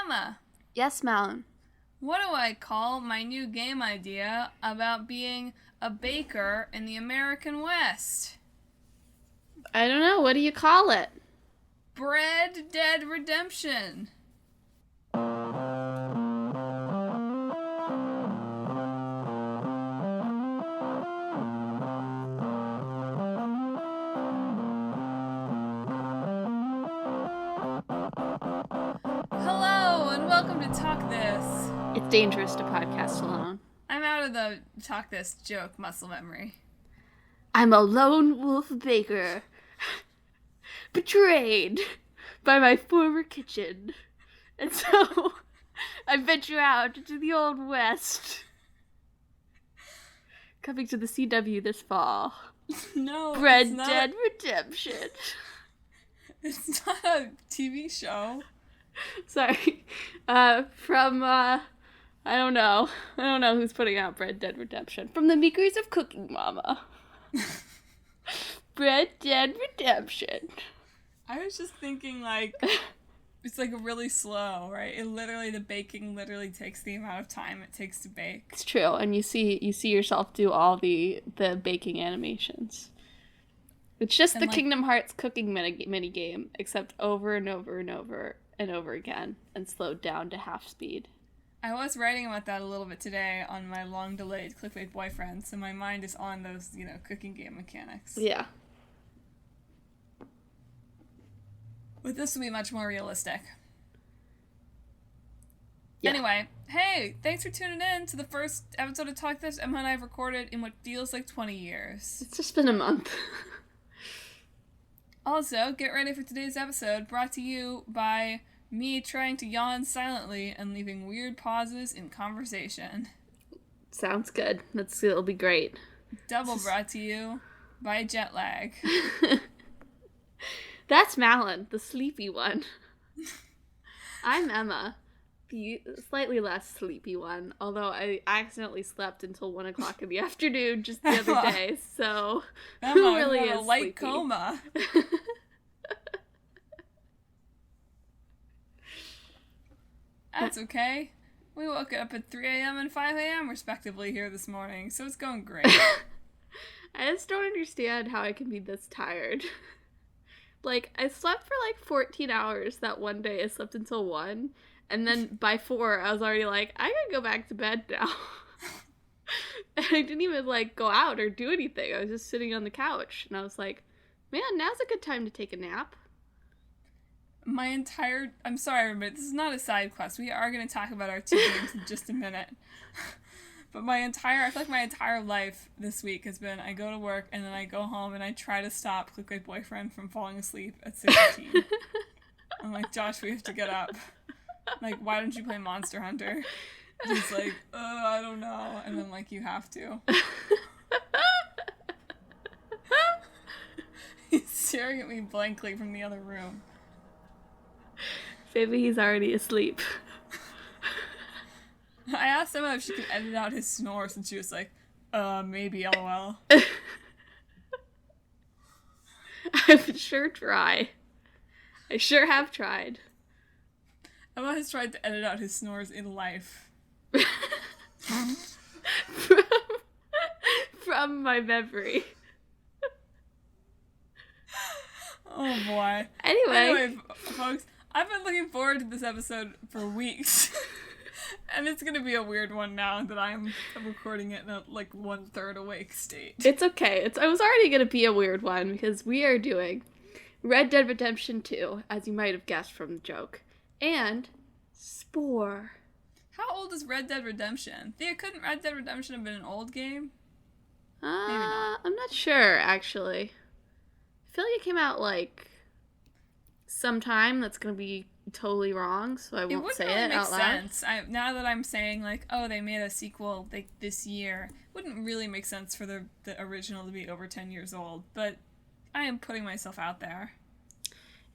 Emma. Yes, Madelyn. What do I call my new game idea about being a baker in the American West? I don't know. What do you call it? Bread Dead Redemption. Hello, and welcome to Talk This. It's dangerous to podcast alone. I'm out of the Talk This joke muscle memory. I'm a lone wolf baker, betrayed by my former kitchen. And so I venture out into the Old West. Coming to the CW this fall. No, Bread it's not. Dead Redemption. It's not a TV show. Sorry. I don't know. I don't know who's putting out Bread Dead Redemption. From the makers of Cooking Mama. Bread Dead Redemption. I was just thinking, like, it's like really slow, right? The baking literally takes the amount of time it takes to bake. It's true, and you see yourself do all the baking animations. It's just the Kingdom Hearts cooking mini game, except over and over and over and over again, and slowed down to half speed. I was writing about that a little bit today on my long-delayed clickbait boyfriend, so my mind is on those, cooking game mechanics. Yeah. But this will be much more realistic. Yeah. Anyway, hey, thanks for tuning in to the first episode of Talk This Emma and I have recorded in what feels like 20 years. It's just been a month. Also, get ready for today's episode, brought to you by me trying to yawn silently and leaving weird pauses in conversation. Sounds good. It'll be great. Double brought to you by jetlag. That's Madelyn, the sleepy one. I'm Emma, the slightly less sleepy one, although I accidentally slept until 1 o'clock in the afternoon just the other day, so Emma, who really I'm in is a light sleepy? coma. That's okay. We woke up at 3 a.m. and 5 a.m. respectively here this morning, so it's going great. I just don't understand how I can be this tired. Like, I slept for like 14 hours that one day. I slept until 1, and then by 4, I was already like, I gotta go back to bed now. And I didn't even, go out or do anything. I was just sitting on the couch, and I was like, man, now's a good time to take a nap. I'm sorry, everybody, this is not a side quest. We are going to talk about our 2 games in just a minute. But I feel like my entire life this week has been, I go to work, and then I go home, and I try to stop Clickbait Boyfriend from falling asleep at 6:15. I'm like, Josh, we have to get up. Like, why don't you play Monster Hunter? And he's like, I don't know. And I'm like, you have to. He's staring at me blankly from the other room. Maybe he's already asleep. I asked Emma if she could edit out his snores, and she was like, maybe, lol. I would sure try. I sure have tried. Emma has tried to edit out his snores in life. From my memory. Oh boy. Anyway, folks, I've been looking forward to this episode for weeks. And it's gonna be a weird one now that I'm recording it in a 1/3 awake state. It's okay. It was already gonna be a weird one because we are doing Red Dead Redemption 2, as you might have guessed from the joke, and Spore. How old is Red Dead Redemption? Thea, couldn't Red Dead Redemption have been an old game? Maybe not. I'm not sure, actually. I feel like it came out, sometime that's gonna be totally wrong, so I won't say it out loud. It wouldn't really make sense. Now that I'm saying, they made a sequel, this year, it wouldn't really make sense for the original to be over 10 years old, but I am putting myself out there.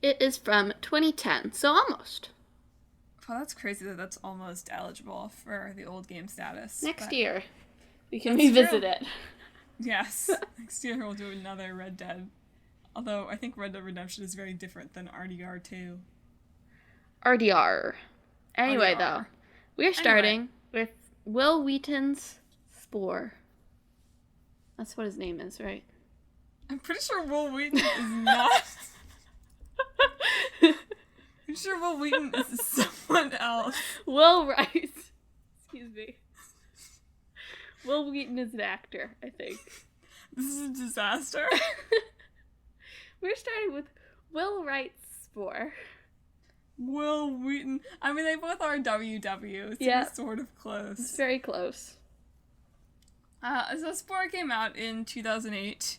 It is from 2010, so almost. Oh, that's crazy that that's almost eligible for the old game status. Next year, we can revisit true. it. Yes. Next year we'll do another Red Dead. Although I think Red Dead Redemption is very different than RDR2. RDR. Anyway, though, we're starting with Wil Wheaton's Spore. That's what his name is, right? I'm pretty sure Wil Wheaton is not. I'm sure Wil Wheaton is someone else. Will Wright. Excuse me. Wil Wheaton is an actor, I think. This is a disaster. We're starting with Wil Wright's Spore. Wil Wheaton. I mean, they both are WW. It's sort of close. It's very close. So Spore came out in 2008.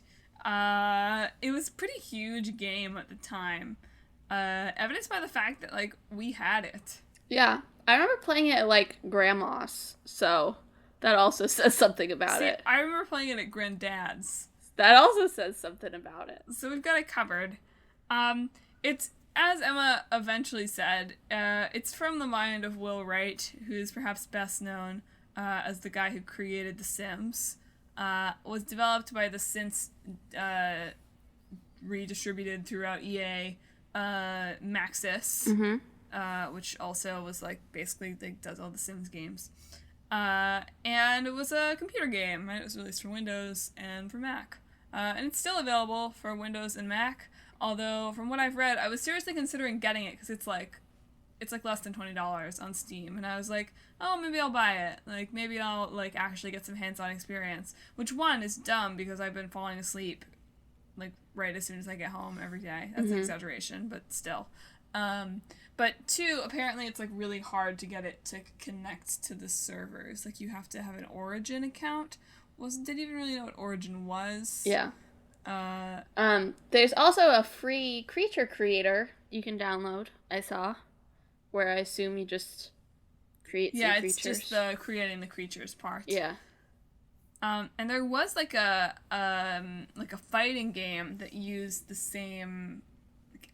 It was a pretty huge game at the time. Evidenced by the fact that, like, we had it. Yeah. I remember playing it at, like, Grandma's, so that also says something about it. I remember playing it at Granddad's. That also says something about it. So we've got it covered. It's, as Emma eventually said, it's from the mind of Wil Wright, who is perhaps best known as the guy who created The Sims. Was developed by the since redistributed throughout EA Maxis, which also was like basically like does all the Sims games. And it was a computer game, right? It was released for Windows and for Mac. And it's still available for Windows and Mac, although from what I've read, I was seriously considering getting it because it's like less than $20 on Steam, and I was like, oh, maybe I'll buy it. Like, maybe I'll, like, actually get some hands-on experience. Which, one, is dumb because I've been falling asleep, like, right as soon as I get home every day. That's an exaggeration, but still. But two, apparently it's, like, really hard to get it to connect to the servers. Like, you have to have an Origin account. Didn't even really know what Origin was. Yeah. There's also a free creature creator you can download, I saw, where I assume you just create some creatures. Yeah, it's just creating the creatures part. Yeah. And there was like a fighting game that used the same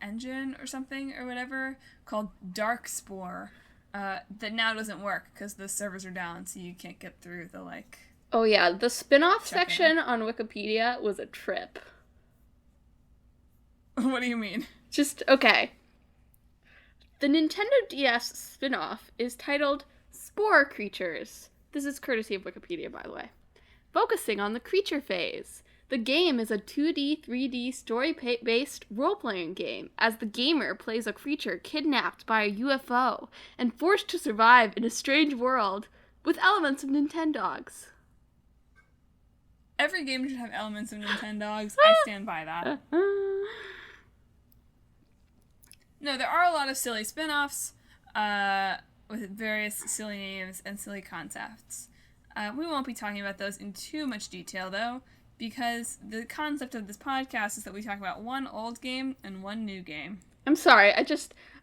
engine or something or whatever called Dark Spore that now doesn't work because the servers are down, so you can't get through the like. Oh yeah, the spin-off section on Wikipedia was a trip. What do you mean? Just okay. The Nintendo DS spin-off is titled Spore Creatures. This is courtesy of Wikipedia, by the way. Focusing on the creature phase. The game is a 2D, 3D, story-based role-playing game, as the gamer plays a creature kidnapped by a UFO and forced to survive in a strange world with elements of Nintendogs. Every game should have elements of Nintendogs. I stand by that. No, there are a lot of silly spin-offs with various silly names and silly concepts. We won't be talking about those in too much detail, though, because the concept of this podcast is that we talk about one old game and one new game. I'm sorry,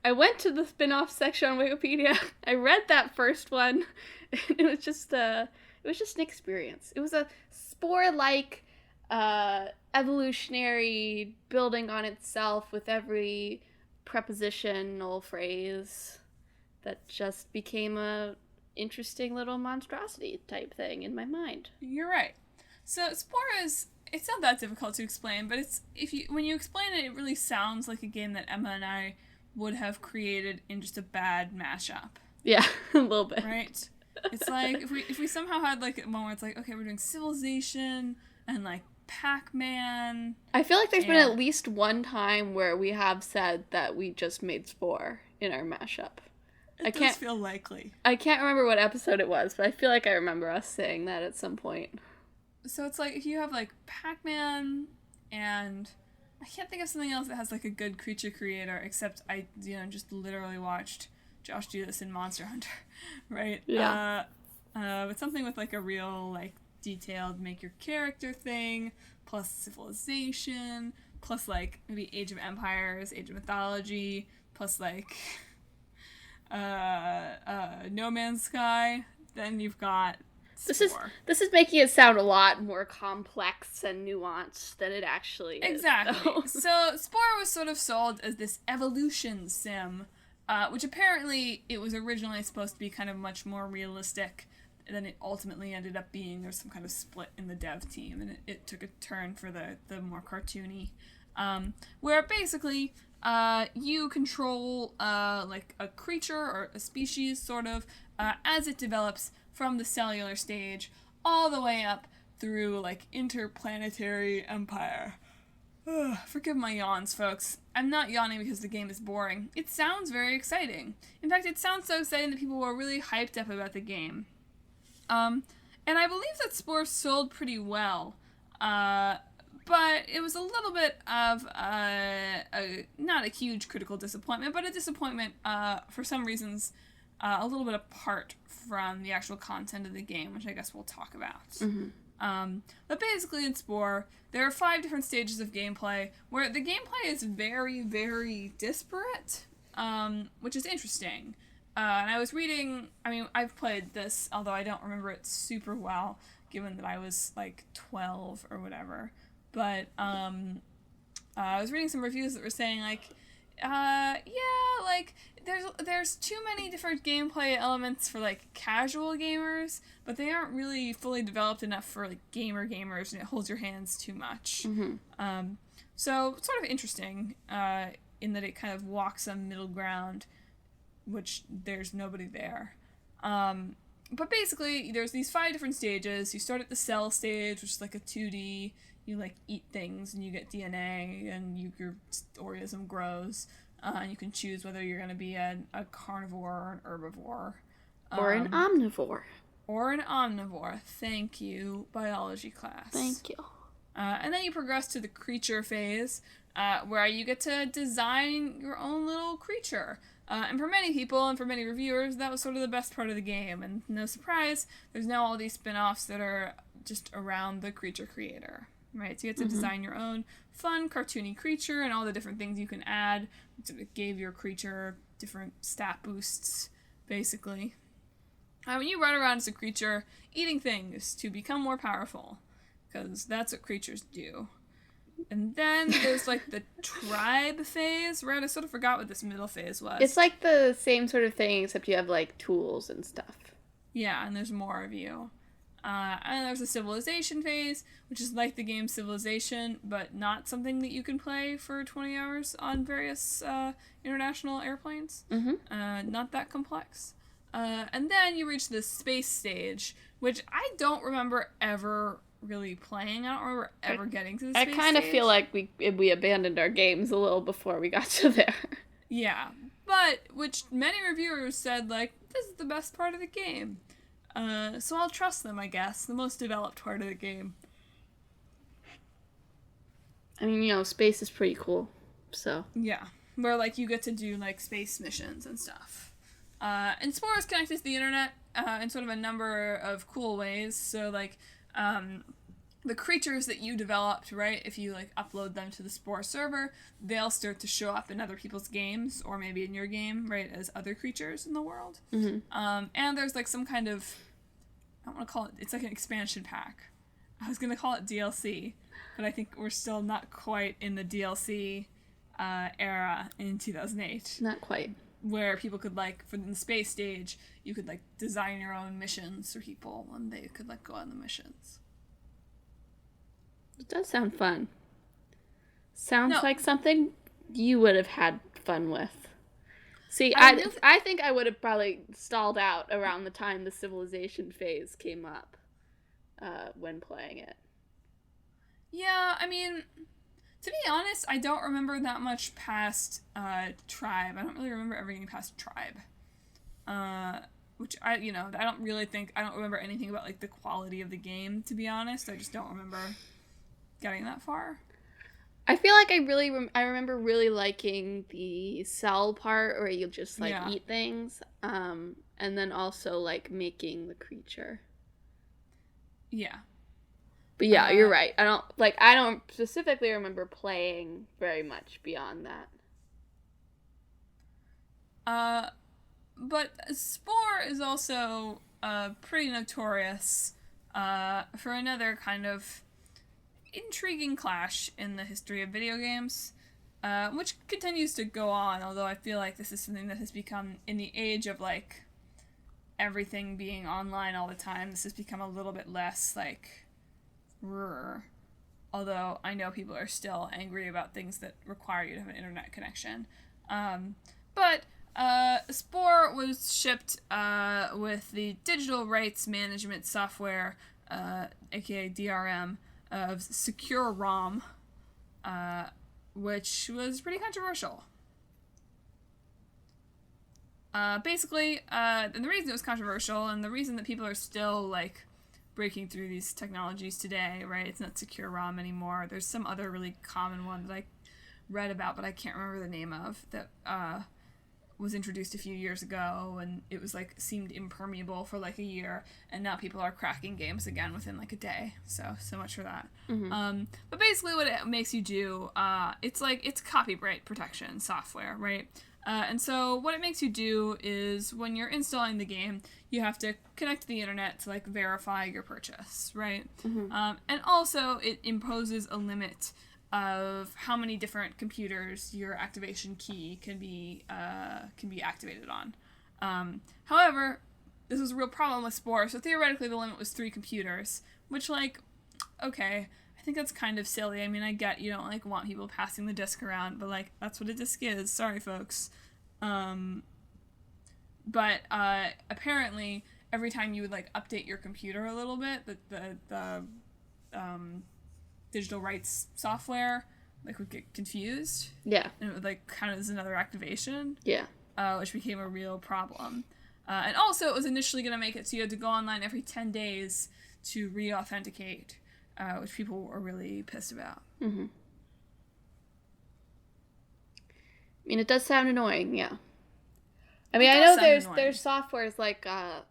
I went to the spin-off section on Wikipedia. I read that first one, and it was just an experience. It was a Spore-like evolutionary building on itself with every prepositional phrase that just became a interesting little monstrosity type thing in my mind. You're right. So Spore it's not that difficult to explain, but when you explain it, it really sounds like a game that Emma and I would have created in just a bad mashup. Yeah, a little bit. Right? It's like if we somehow had like a moment where it's like, okay, we're doing Civilization and like Pac-Man. I feel like there's been at least one time where we have said that we just made Spore in our mashup. It does feel likely. I can't remember what episode it was, but I feel like I remember us saying that at some point. So it's like if you have like Pac-Man and I can't think of something else that has like a good creature creator, except I just literally watched Josh do this in Monster Hunter, right? Yeah. But something with like a real like detailed make your character thing, plus Civilization, plus like maybe Age of Empires, Age of Mythology, plus like No Man's Sky. Then you've got Spore. This is making it sound a lot more complex and nuanced than it actually is. Exactly. So Spore was sort of sold as this evolution sim, which apparently it was originally supposed to be kind of much more realistic than it ultimately ended up being. There's some kind of split in the dev team, and it took a turn for the more cartoony, where basically you control like a creature or a species, sort of, as it develops from the cellular stage all the way up through like interplanetary empire. Ugh, forgive my yawns, folks. I'm not yawning because the game is boring. It sounds very exciting. In fact, it sounds so exciting that people were really hyped up about the game. And I believe that Spore sold pretty well. But it was a little bit of not a huge critical disappointment, but a disappointment for some reasons a little bit apart from the actual content of the game, which I guess we'll talk about. Mm-hmm. But basically in Spore, there are 5 different stages of gameplay where the gameplay is very, very disparate, which is interesting. And I was reading, I mean, I've played this, although I don't remember it super well, given that I was like 12 or whatever. But I was reading some reviews that were saying like, like there's too many different gameplay elements for like casual gamers, but they aren't really fully developed enough for like gamers, and it holds your hands too much. Mm-hmm. So it's sort of interesting in that it kind of walks some middle ground, which there's nobody there. But basically, there's these 5 different stages. You start at the cell stage, which is like a 2D. You like eat things and you get DNA and your organism grows. And you can choose whether you're going to be a carnivore or an herbivore. Or an omnivore. Or an omnivore. Thank you, biology class. Thank you. And then you progress to the creature phase, where you get to design your own little creature. And for many people and for many reviewers, that was sort of the best part of the game. And no surprise, there's now all these spin-offs that are just around the creature creator. Right, so you get to design your own fun, cartoony creature and all the different things you can add. It gave your creature different stat boosts, basically. When you run around as a creature, eating things to become more powerful, because that's what creatures do. And then there's like the tribe phase, right? I sort of forgot what this middle phase was. It's like the same sort of thing, except you have like tools and stuff. Yeah, and there's more of you. And there's a civilization phase, which is like the game Civilization, but not something that you can play for 20 hours on various international airplanes. Mm-hmm. Not that complex. And then you reach the space stage, which I don't remember ever really playing. I don't remember ever getting to the space stage. I kind of feel like we abandoned our games a little before we got to there. Yeah, but which many reviewers said, like, this is the best part of the game. So I'll trust them, I guess. The most developed part of the game. I mean, space is pretty cool, so. Yeah, where, like, you get to do, like, space missions and stuff. And Spore is connected to the internet in sort of a number of cool ways. So, like, the creatures that you developed, right, if you, like, upload them to the Spore server, they'll start to show up in other people's games, or maybe in your game, right, as other creatures in the world. Mm-hmm. And there's, like, some kind of, I don't want to call it, it's like an expansion pack. I was going to call it DLC, but I think we're still not quite in the DLC era in 2008. Not quite. Where people could, like, for the space stage, you could, like, design your own missions for people, and they could, like, go on the missions. It does sound fun. Sounds like something you would have had fun with. See, I think I would have probably stalled out around the time the civilization phase came up when playing it. Yeah, I mean, to be honest, I don't remember that much past Tribe. I don't really remember ever getting past Tribe. Which I don't remember anything about, like, the quality of the game, to be honest. I just don't remember getting that far. I feel like I remember really liking the cell part where you just eat things, and then also like making the creature. Yeah. But yeah, you're right. I don't specifically remember playing very much beyond that. But Spore is also pretty notorious for another kind of intriguing clash in the history of video games, which continues to go on, although I feel like this is something that has become, in the age of, like, everything being online all the time, this has become a little bit less, like, although I know people are still angry about things that require you to have an internet connection. But Spore was shipped with the digital rights management software, aka DRM, of Secure ROM, which was pretty controversial. Basically, and the reason it was controversial, and the reason that people are still, like, breaking through these technologies today, right? It's not Secure ROM anymore. There's some other really common one that I read about, but I can't remember the name of, that was introduced a few years ago, and it was, like, seemed impermeable for, like, a year, and now people are cracking games again within, like, a day. So much for that. Mm-hmm. But basically what it makes you do, it's copyright protection software, right? And so what it makes you do is when you're installing the game, you have to connect to the internet to, like, verify your purchase, right? Mm-hmm. And also it imposes a limit of how many different computers your activation key can be activated on. However, this was a real problem with Spore, so theoretically the limit was 3 computers, which, like, okay, I think that's kind of silly. I mean, I get you don't, like, want people passing the disk around, but, like, that's what a disk is. Sorry, folks. But apparently, every time you would, like, update your computer a little bit, the digital rights software, like, would get confused. Yeah. And it would, like, count as another activation. Yeah. Which became a real problem. And also, it was initially going to make it so you had to go online every 10 days to re-authenticate. Which people were really pissed about. Mm-hmm. I mean, it does sound annoying, yeah. I mean, I know there's softwares like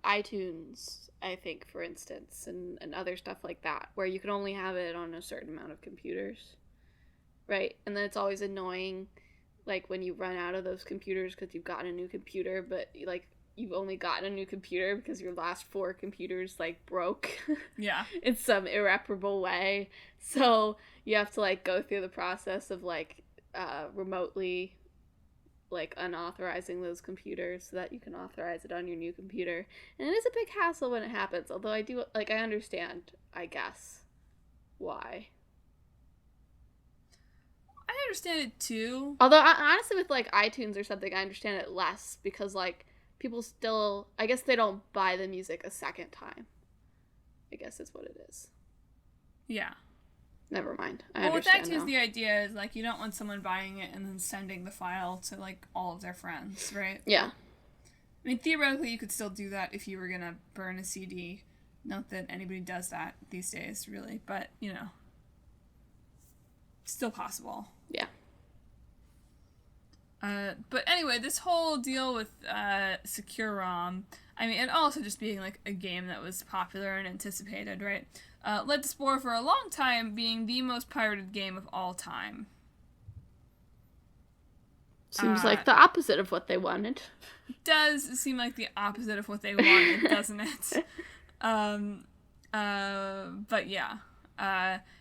iTunes, I think, for instance, and other stuff like that, where you can only have it on a certain amount of computers, right? And then it's always annoying, like, when you run out of those computers because you've gotten a new computer, but, like, you've only gotten a new computer because your last 4 computers, like, broke. Yeah. In some irreparable way. So you have to, like, go through the process of, like, remotely, like, unauthorizing those computers so that you can authorize it on your new computer. And it is a big hassle when it happens, although I do, like, I understand, I guess, why. I understand it, too. Although, honestly, with, like, iTunes or something, I understand it less because, like, people still, I guess they don't buy the music a second time. I guess is what it is. Yeah. Never mind. Well, with iTunes, the idea is, like, you don't want someone buying it and then sending the file to, like, all of their friends, right? Yeah. I mean, theoretically, you could still do that if you were gonna burn a CD. Not that anybody does that these days, really, but, you know. Still possible. Yeah. But anyway, this whole deal with Secure ROM, I mean, and also just being, like, a game that was popular and anticipated, right, led to Spore for a long time being the most pirated game of all time. Seems like the opposite of what they wanted. Does seem like the opposite of what they wanted, doesn't it? But yeah.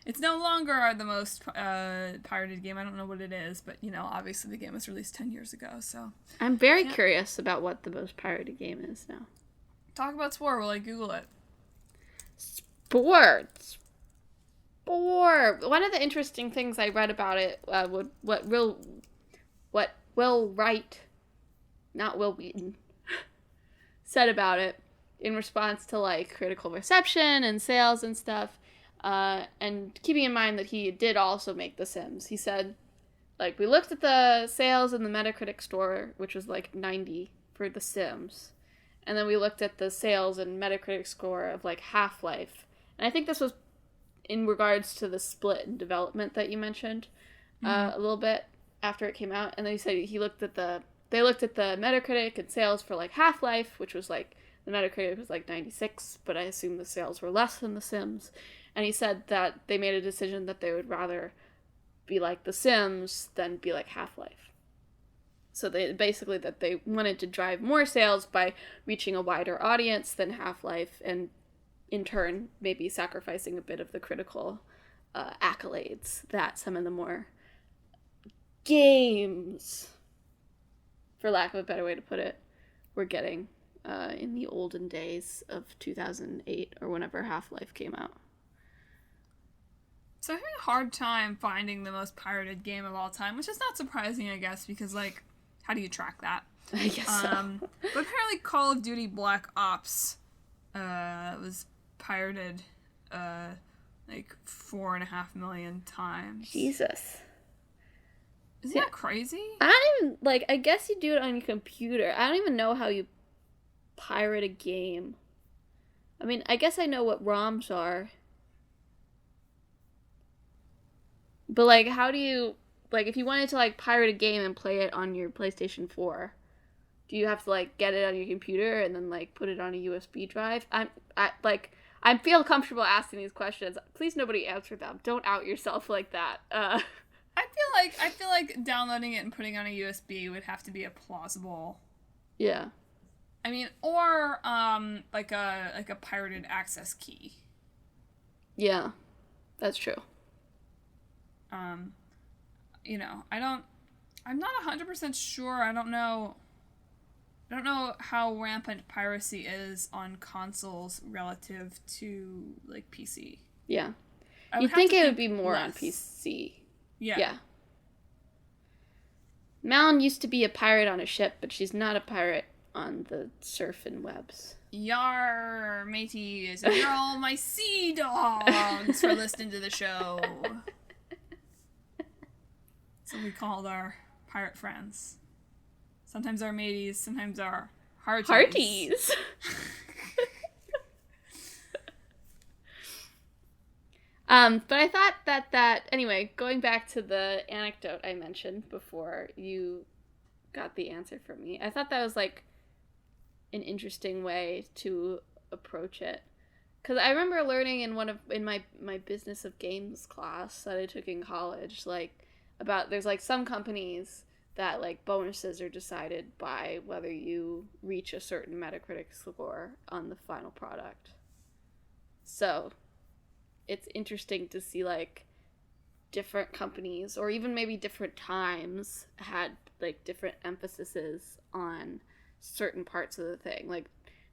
It's no longer the most pirated game. I don't know what it is, but, you know, obviously the game was released 10 years ago, so. I'm very curious about what the most pirated game is now. Talk about Spore while I Google it. Spore! One of the interesting things I read about it, what Wil Wright, not Wil Wheaton, said about it in response to, like, critical reception and sales and stuff. And keeping in mind that he did also make The Sims, he said, like, we looked at the sales in the Metacritic store, which was, like, 90 for The Sims, and then we looked at the sales and Metacritic score of, like, Half-Life, and I think this was in regards to the split in development that you mentioned, a little bit after it came out, and then he said they looked at the Metacritic and sales for, like, Half-Life, which was, like, the Metacritic was, like, 96, but I assume the sales were less than The Sims. And he said that they made a decision that they would rather be like The Sims than be like Half-Life. So they wanted to drive more sales by reaching a wider audience than Half-Life, and in turn maybe sacrificing a bit of the critical accolades that some of the more games, for lack of a better way to put it, were getting in the olden days of 2008 or whenever Half-Life came out. So I'm having a hard time finding the most pirated game of all time, which is not surprising, I guess, because, like, how do you track that? I guess so. But apparently Call of Duty Black Ops was pirated like 4.5 million times. Jesus. Isn't that crazy? I don't even, like, I guess you do it on your computer. I don't even know how you pirate a game. I mean, I guess I know what ROMs are. But, like, how do you, like, if you wanted to, like, pirate a game and play it on your PlayStation 4, do you have to, like, get it on your computer and then, like, put it on a USB drive? I feel comfortable asking these questions. Please nobody answer them. Don't out yourself like that. I feel like downloading it and putting it on a USB would have to be a plausible. Yeah. I mean, or like a pirated access key. Yeah, that's true. You know, I'm not 100% sure. I don't know how rampant piracy is on consoles relative to, like, PC. Yeah. You'd think it would be more on PC. Yeah. Yeah. Madelyn used to be a pirate on a ship, but she's not a pirate on the surfing webs. Yar, mateys, and you're all my sea dogs for listening to the show. So we called our pirate friends. Sometimes our mateys, sometimes our hearties. Hearties! But I thought that anyway, going back to the anecdote I mentioned before you got the answer from me, I thought that was, like, an interesting way to approach it. Because I remember learning in my business of games class that I took in college, like, about there's, like, some companies that, like, bonuses are decided by whether you reach a certain Metacritic score on the final product. So it's interesting to see, like, different companies, or even maybe different times, had, like, different emphases on certain parts of the thing. Like,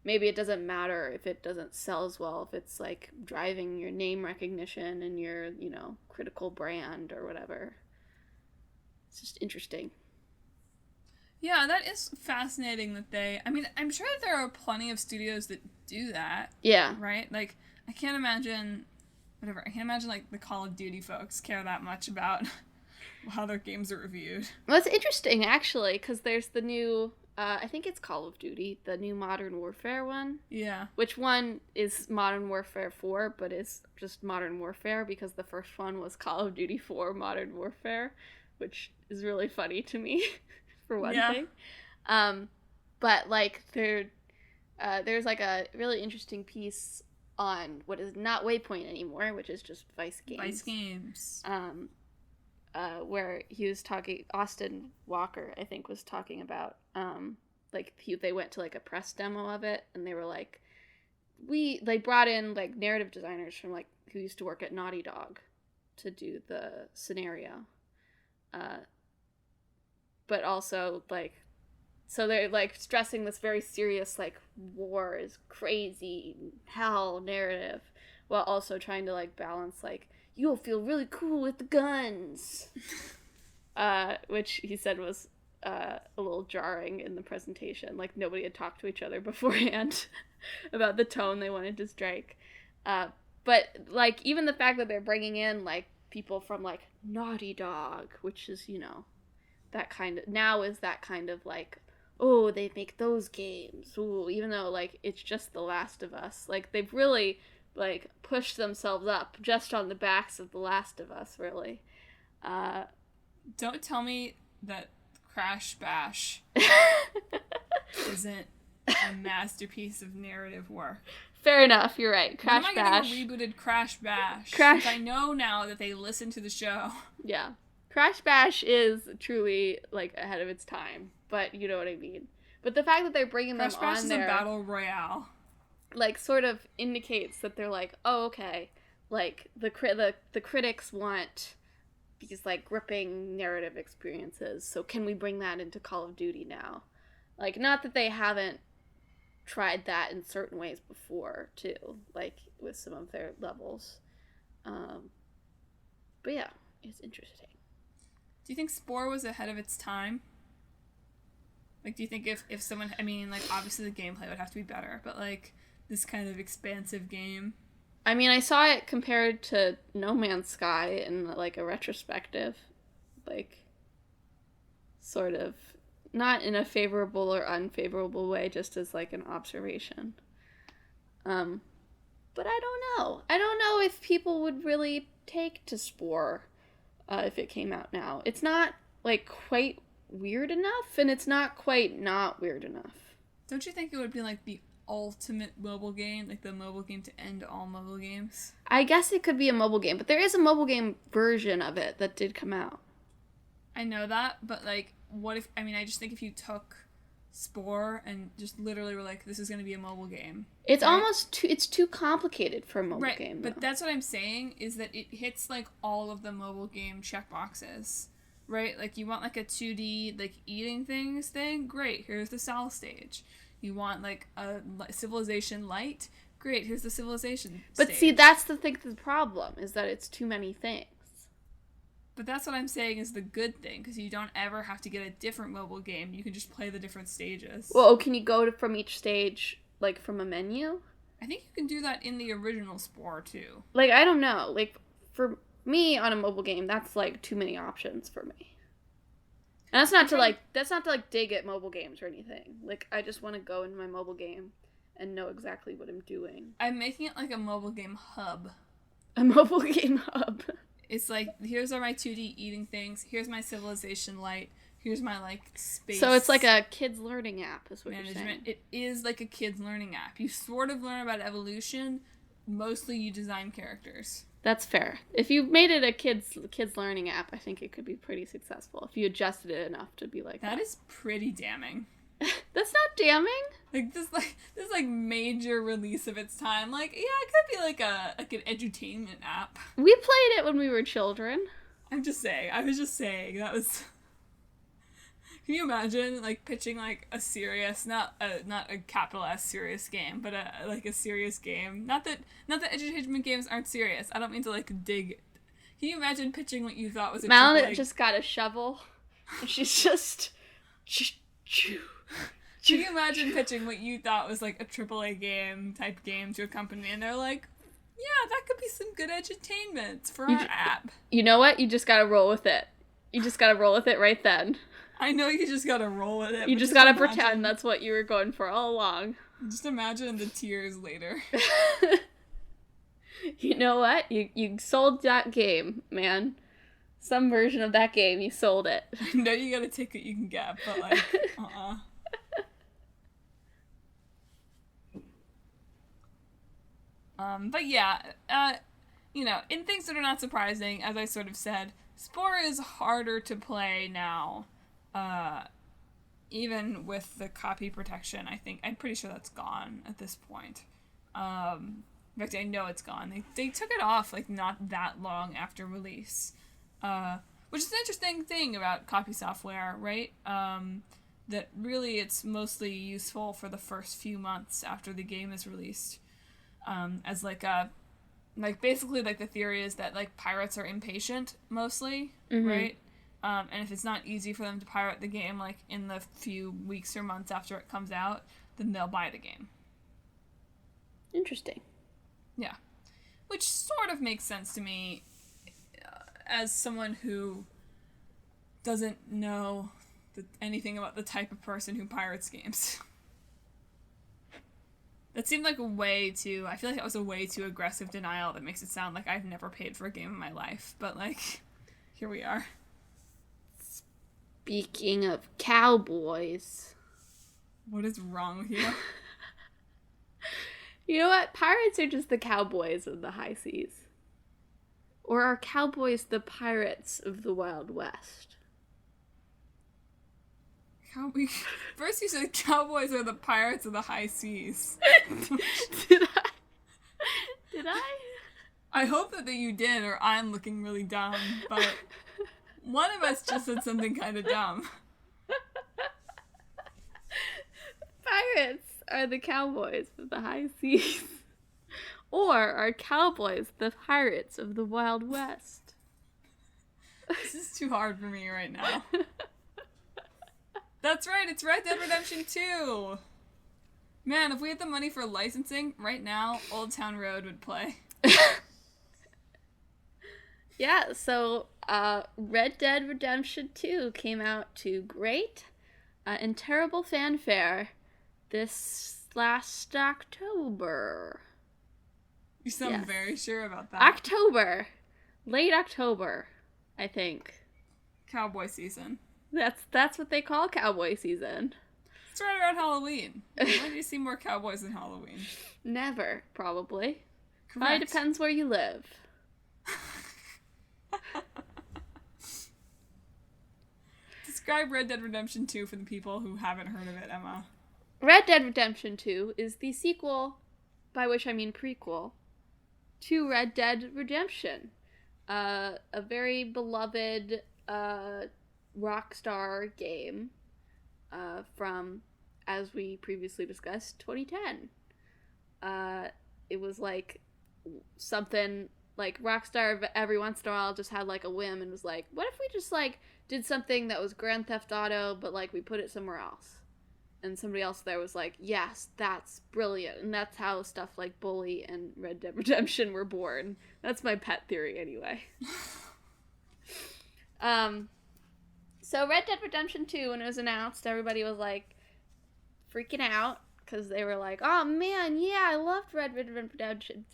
maybe it doesn't matter if it doesn't sell as well, if it's, like, driving your name recognition and your, you know, critical brand or whatever. It's just interesting. Yeah, that is fascinating that I mean, I'm sure that there are plenty of studios that do that. Yeah. Right? Like, I can't imagine like the Call of Duty folks care that much about how their games are reviewed. Well, it's interesting, actually, because there's the new, I think it's Call of Duty, the new Modern Warfare one. Yeah. Which one is Modern Warfare 4, but is just Modern Warfare, because the first one was Call of Duty 4 Modern Warfare, which is really funny to me, for one thing. But, like, there's, like, a really interesting piece on what is not Waypoint anymore, which is just Vice Games. Vice Games. Where he was talking, Austin Walker, I think, was talking about, like, they went to, like, a press demo of it, and they were like, they brought in, like, narrative designers from, like, who used to work at Naughty Dog to do the scenario. But also, like, so they're, like, stressing this very serious, like, war is crazy, hell narrative, while also trying to, like, balance, like, you'll feel really cool with the guns. Which he said was a little jarring in the presentation. Like, nobody had talked to each other beforehand about the tone they wanted to strike. But, like, even the fact that they're bringing in, like, people from, like, Naughty Dog, which is, you know, that kind of, now is that kind of, like, oh, they make those games. Ooh, even though, like, it's just The Last of Us. Like, they've really, like, pushed themselves up just on the backs of The Last of Us, really. Don't tell me that Crash Bash isn't a masterpiece of narrative work. Fair enough, you're right. Crash Bash. When am I getting a rebooted Crash Bash? Because I know now that they listen to the show. Yeah. Crash Bash is truly, like, ahead of its time, but you know what I mean. But the fact that they're bringing them on there... Crash Bash is a battle royale. Like, sort of indicates that they're like, oh, okay, like, the critics want these, like, gripping narrative experiences, so can we bring that into Call of Duty now? Like, not that they haven't tried that in certain ways before, too, like, with some of their levels. But yeah, it's interesting. Do you think Spore was ahead of its time? Like, do you think if someone, I mean, like, obviously the gameplay would have to be better, but, like, this kind of expansive game? I mean, I saw it compared to No Man's Sky in, like, a retrospective. Like, sort of, not in a favorable or unfavorable way, just as, like, an observation. But I don't know. I don't know if people would really take to Spore if it came out now. It's not, like, quite weird enough, and it's not quite not weird enough. Don't you think it would be like the ultimate mobile game, like the mobile game to end all mobile games? I guess it could be a mobile game, but there is a mobile game version of it that did come out. I know that, but like, what if, I mean, I just think if you took Spore and just literally were like, this is going to be a mobile game. It's right? almost it's too complicated for a mobile game. But that's what I'm saying, is that it hits like all of the mobile game checkboxes. Right? Like, you want, like, a 2D, like, eating things thing? Great, here's the Sal stage. You want, like, a Civilization Light? Great, here's the Civilization But stage. see, that's the problem, is that it's too many things. But that's what I'm saying is the good thing, because you don't ever have to get a different mobile game. You can just play the different stages. Well, can you go from each stage, like, from a menu? I think you can do that in the original Spore, too. Like, I don't know. Like, for me on a mobile game, that's like too many options for me. And that's not to like dig at mobile games or anything. Like, I just want to go into my mobile game and know exactly what I'm doing. I'm making it like a mobile game hub. A mobile game hub. It's like, here's all my 2D eating things. Here's my Civilization Light. Here's my, like, space. So it's like a kids learning app, is what management. You're saying. It is like a kids learning app. You sort of learn about evolution. Mostly you design characters. That's fair. If you made it a kids learning app, I think it could be pretty successful if you adjusted it enough to be like that. That is pretty damning. That's not damning. Like this major release of its time. Like, yeah, it could be like an edutainment app. We played it when we were children. I'm just saying. I was just saying that was. Can you imagine like pitching like a serious, not a capital S serious game, but a serious game? Not that edutainment games aren't serious. I don't mean to like dig. Can you imagine pitching what you thought was a Madelyn just got a shovel, and she's just. Can you imagine pitching what you thought was like a AAA game type game to a company, and they're like, yeah, that could be some good edutainment for our app. You know what? You just gotta roll with it. You just gotta roll with it right then. I know you just gotta roll with it. You just gotta pretend that's what you were going for all along. Just imagine the tears later. You know what? You sold that game, man. Some version of that game, you sold it. I know you got a ticket you can get, but like, But yeah, you know, in things that are not surprising, as I sort of said, Spore is harder to play now. Even with the copy protection, I'm pretty sure that's gone at this point. In fact, I know it's gone. They took it off, like, not that long after release. Which is an interesting thing about copy software, right? That really it's mostly useful for the first few months after the game is released. As basically, like, the theory is that, like, pirates are impatient, mostly, right? And if it's not easy for them to pirate the game, like, in the few weeks or months after it comes out, then they'll buy the game. Interesting. Yeah. Which sort of makes sense to me as someone who doesn't know anything about the type of person who pirates games. That seemed like I feel like that was a way too aggressive denial that makes it sound like I've never paid for a game in my life. But, like, here we are. Speaking of cowboys. What is wrong with you? You know what? Pirates are just the cowboys of the high seas. Or are cowboys the pirates of the Wild West? First you said cowboys are the pirates of the high seas. Did I? I hope that you did, or I'm looking really dumb, but one of us just said something kind of dumb. Pirates are the cowboys of the high seas. Or are cowboys the pirates of the Wild West? This is too hard for me right now. That's right, it's Red Dead Redemption 2! Man, if we had the money for licensing, right now, Old Town Road would play. Yeah, so Red Dead Redemption 2 came out to great and terrible fanfare this last October. You sound very sure about that. October. Late October, I think. Cowboy season. That's what they call cowboy season. It's right around Halloween. When do you see more cowboys than Halloween? Never, probably. Correct. Probably depends where you live. Describe Red Dead Redemption 2 for the people who haven't heard of it, Emma. Red Dead Redemption 2 is the sequel, by which I mean prequel, to Red Dead Redemption. A very beloved Rockstar game from, as we previously discussed, 2010. It was like something like Rockstar every once in a while just had like a whim and was like, what if we just like did something that was Grand Theft Auto but like we put it somewhere else? And somebody else there was like, yes, that's brilliant. And that's how stuff like Bully and Red Dead Redemption were born. That's my pet theory anyway. So Red Dead Redemption 2, when it was announced, everybody was like freaking out because they were like, oh man, yeah, I loved Red Dead Redemption.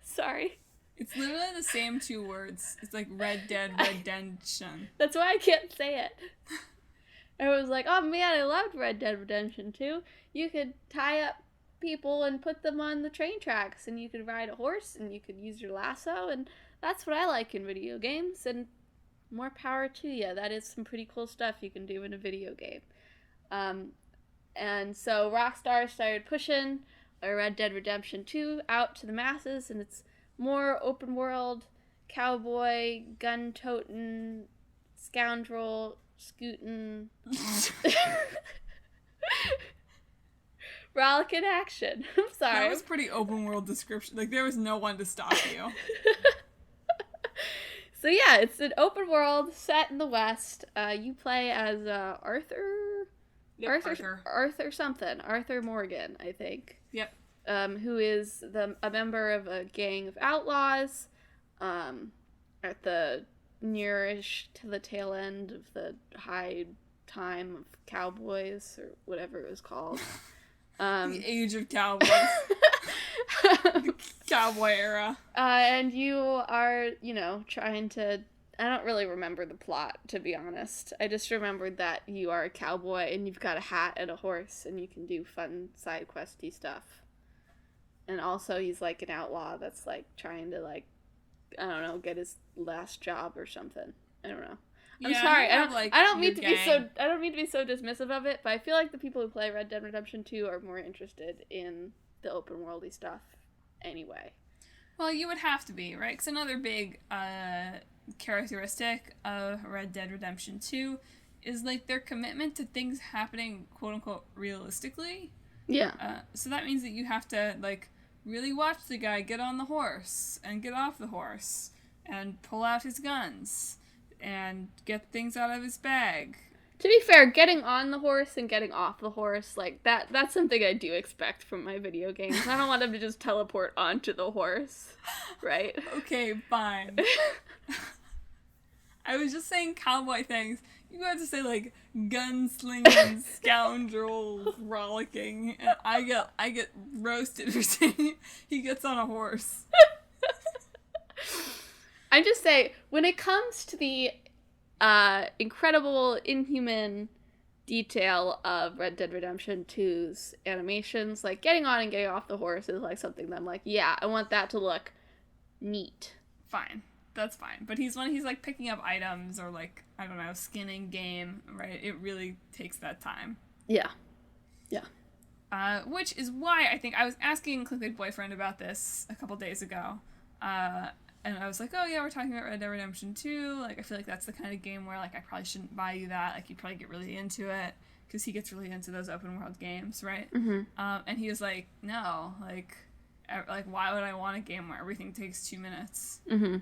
Sorry. It's literally the same two words. It's like Red Dead Redemption. That's why I can't say it. I was like, oh man, I loved Red Dead Redemption 2. You could tie up people and put them on the train tracks, and you could ride a horse, and you could use your lasso, and that's what I like in video games, and more power to you. That is some pretty cool stuff you can do in a video game. And so Rockstar started pushing Red Dead Redemption 2 out to the masses, and it's more open world, cowboy, gun-toting, scoundrel, scootin', rollicking action. I'm sorry. That was pretty open world description. Like, there was no one to stop you. So yeah, it's an open world set in the West. You play as Arthur? Yep, Arthur something. Arthur Morgan, I think. Yep. Who is a member of a gang of outlaws at the nearish to the tail end of the high time of cowboys, or whatever it was called. The age of cowboys. The cowboy era. And you are, trying to... I don't really remember the plot, to be honest. I just remembered that you are a cowboy and you've got a hat and a horse and you can do fun side questy stuff. And also he's like an outlaw that's like trying to like, I don't know, get his last job or something. I don't know. I'm sorry. I don't mean to be so dismissive of it, but I feel like the people who play Red Dead Redemption 2 are more interested in the open worldy stuff anyway. Well, you would have to be, right? Because another big characteristic of Red Dead Redemption 2 is like their commitment to things happening quote unquote realistically. Yeah. So that means that you have to like really watch the guy get on the horse and get off the horse and pull out his guns and get things out of his bag. To be fair, getting on the horse and getting off the horse, like that's something I do expect from my video games. I don't want them to just teleport onto the horse, right? Okay, fine. I was just saying cowboy things. You have to say like gunslinging, scoundrel, rollicking, and I get roasted for saying he gets on a horse. I'm just saying, when it comes to the incredible, inhuman detail of Red Dead Redemption 2's animations, like getting on and getting off the horse is like something that I'm like, yeah, I want that to look neat. Fine. That's fine. But when he's like picking up items or like, I don't know, skinning game, right? It really takes that time. Yeah. Yeah. Which is why I think I was asking Clickbait Boyfriend about this a couple days ago. And I was like, oh yeah, we're talking about Red Dead Redemption 2. Like, I feel like that's the kind of game where like I probably shouldn't buy you that. Like, you'd probably get really into it. Because he gets really into those open world games, right? Mm-hmm. And he was like, no, like why would I want a game where everything takes 2 minutes? Mm-hmm.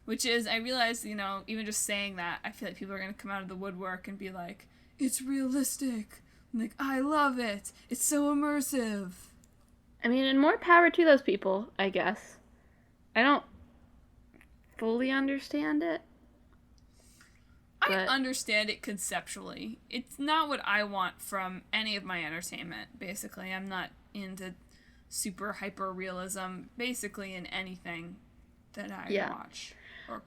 Which is, I realize, even just saying that, I feel like people are going to come out of the woodwork and be like, it's realistic. I'm like, I love it. It's so immersive. I mean, and more power to those people, I guess. I don't fully understand it. I understand it conceptually. It's not what I want from any of my entertainment, basically. I'm not into super hyper realism, basically, in anything that I watch.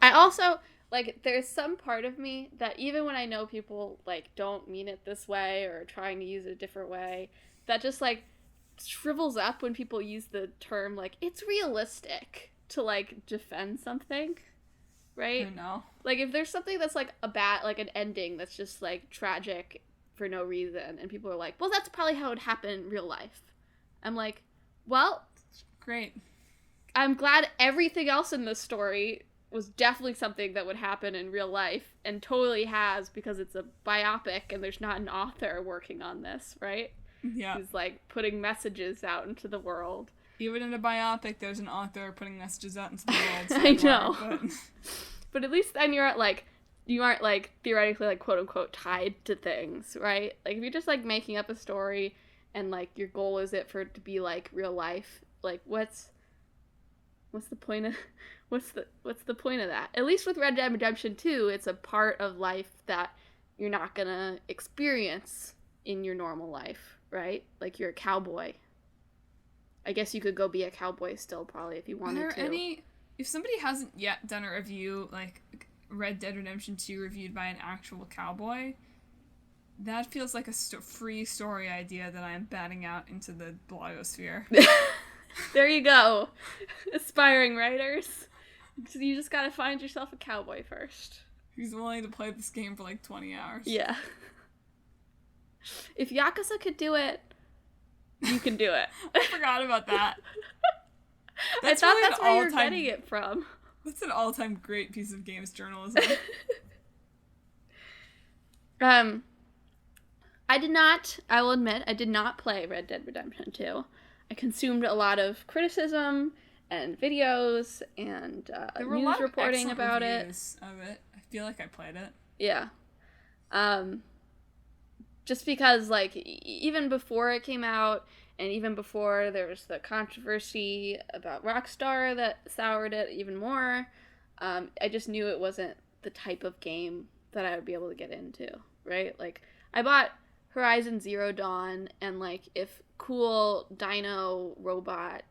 I also, like, there's some part of me that even when I know people, like, don't mean it this way or are trying to use it a different way, that just, like, shrivels up when people use the term, like, it's realistic to, like, defend something, right? I know. Like, if there's something that's, like, an ending that's just, like, tragic for no reason, and people are like, well, that's probably how it would happen in real life. I'm like, well... Great. I'm glad everything else in this story was definitely something that would happen in real life, and totally has, because it's a biopic and there's not an author working on this, right? Yeah. Who's, like, putting messages out into the world. Even in a biopic, there's an author putting messages out into the world. So I know. But at least then you aren't, like, theoretically, like, quote-unquote, tied to things, right? Like, if you're just, like, making up a story, and, like, your goal is it for it to be, like, real life, like, what's the point of... What's the point of that? At least with Red Dead Redemption 2, it's a part of life that you're not gonna experience in your normal life, right? Like, you're a cowboy. I guess you could go be a cowboy still, probably, if you wanted to. If somebody hasn't yet done a review, like Red Dead Redemption 2 reviewed by an actual cowboy, that feels like a free story idea that I'm batting out into the blogosphere. There you go. Aspiring writers. You just gotta find yourself a cowboy first. Who's willing to play this game for like 20 hours. Yeah. If Yakuza could do it, you can do it. I forgot about that. I thought really that's where you were getting it from. That's an all-time great piece of games journalism. I will admit, I did not play Red Dead Redemption 2. I consumed a lot of criticism and videos and news reporting about it. Of it. I feel like I played it. Yeah. Just because, like, even before it came out, and even before there was the controversy about Rockstar that soured it even more, I just knew it wasn't the type of game that I would be able to get into, right? Like, I bought Horizon Zero Dawn, and, like, if cool dino robot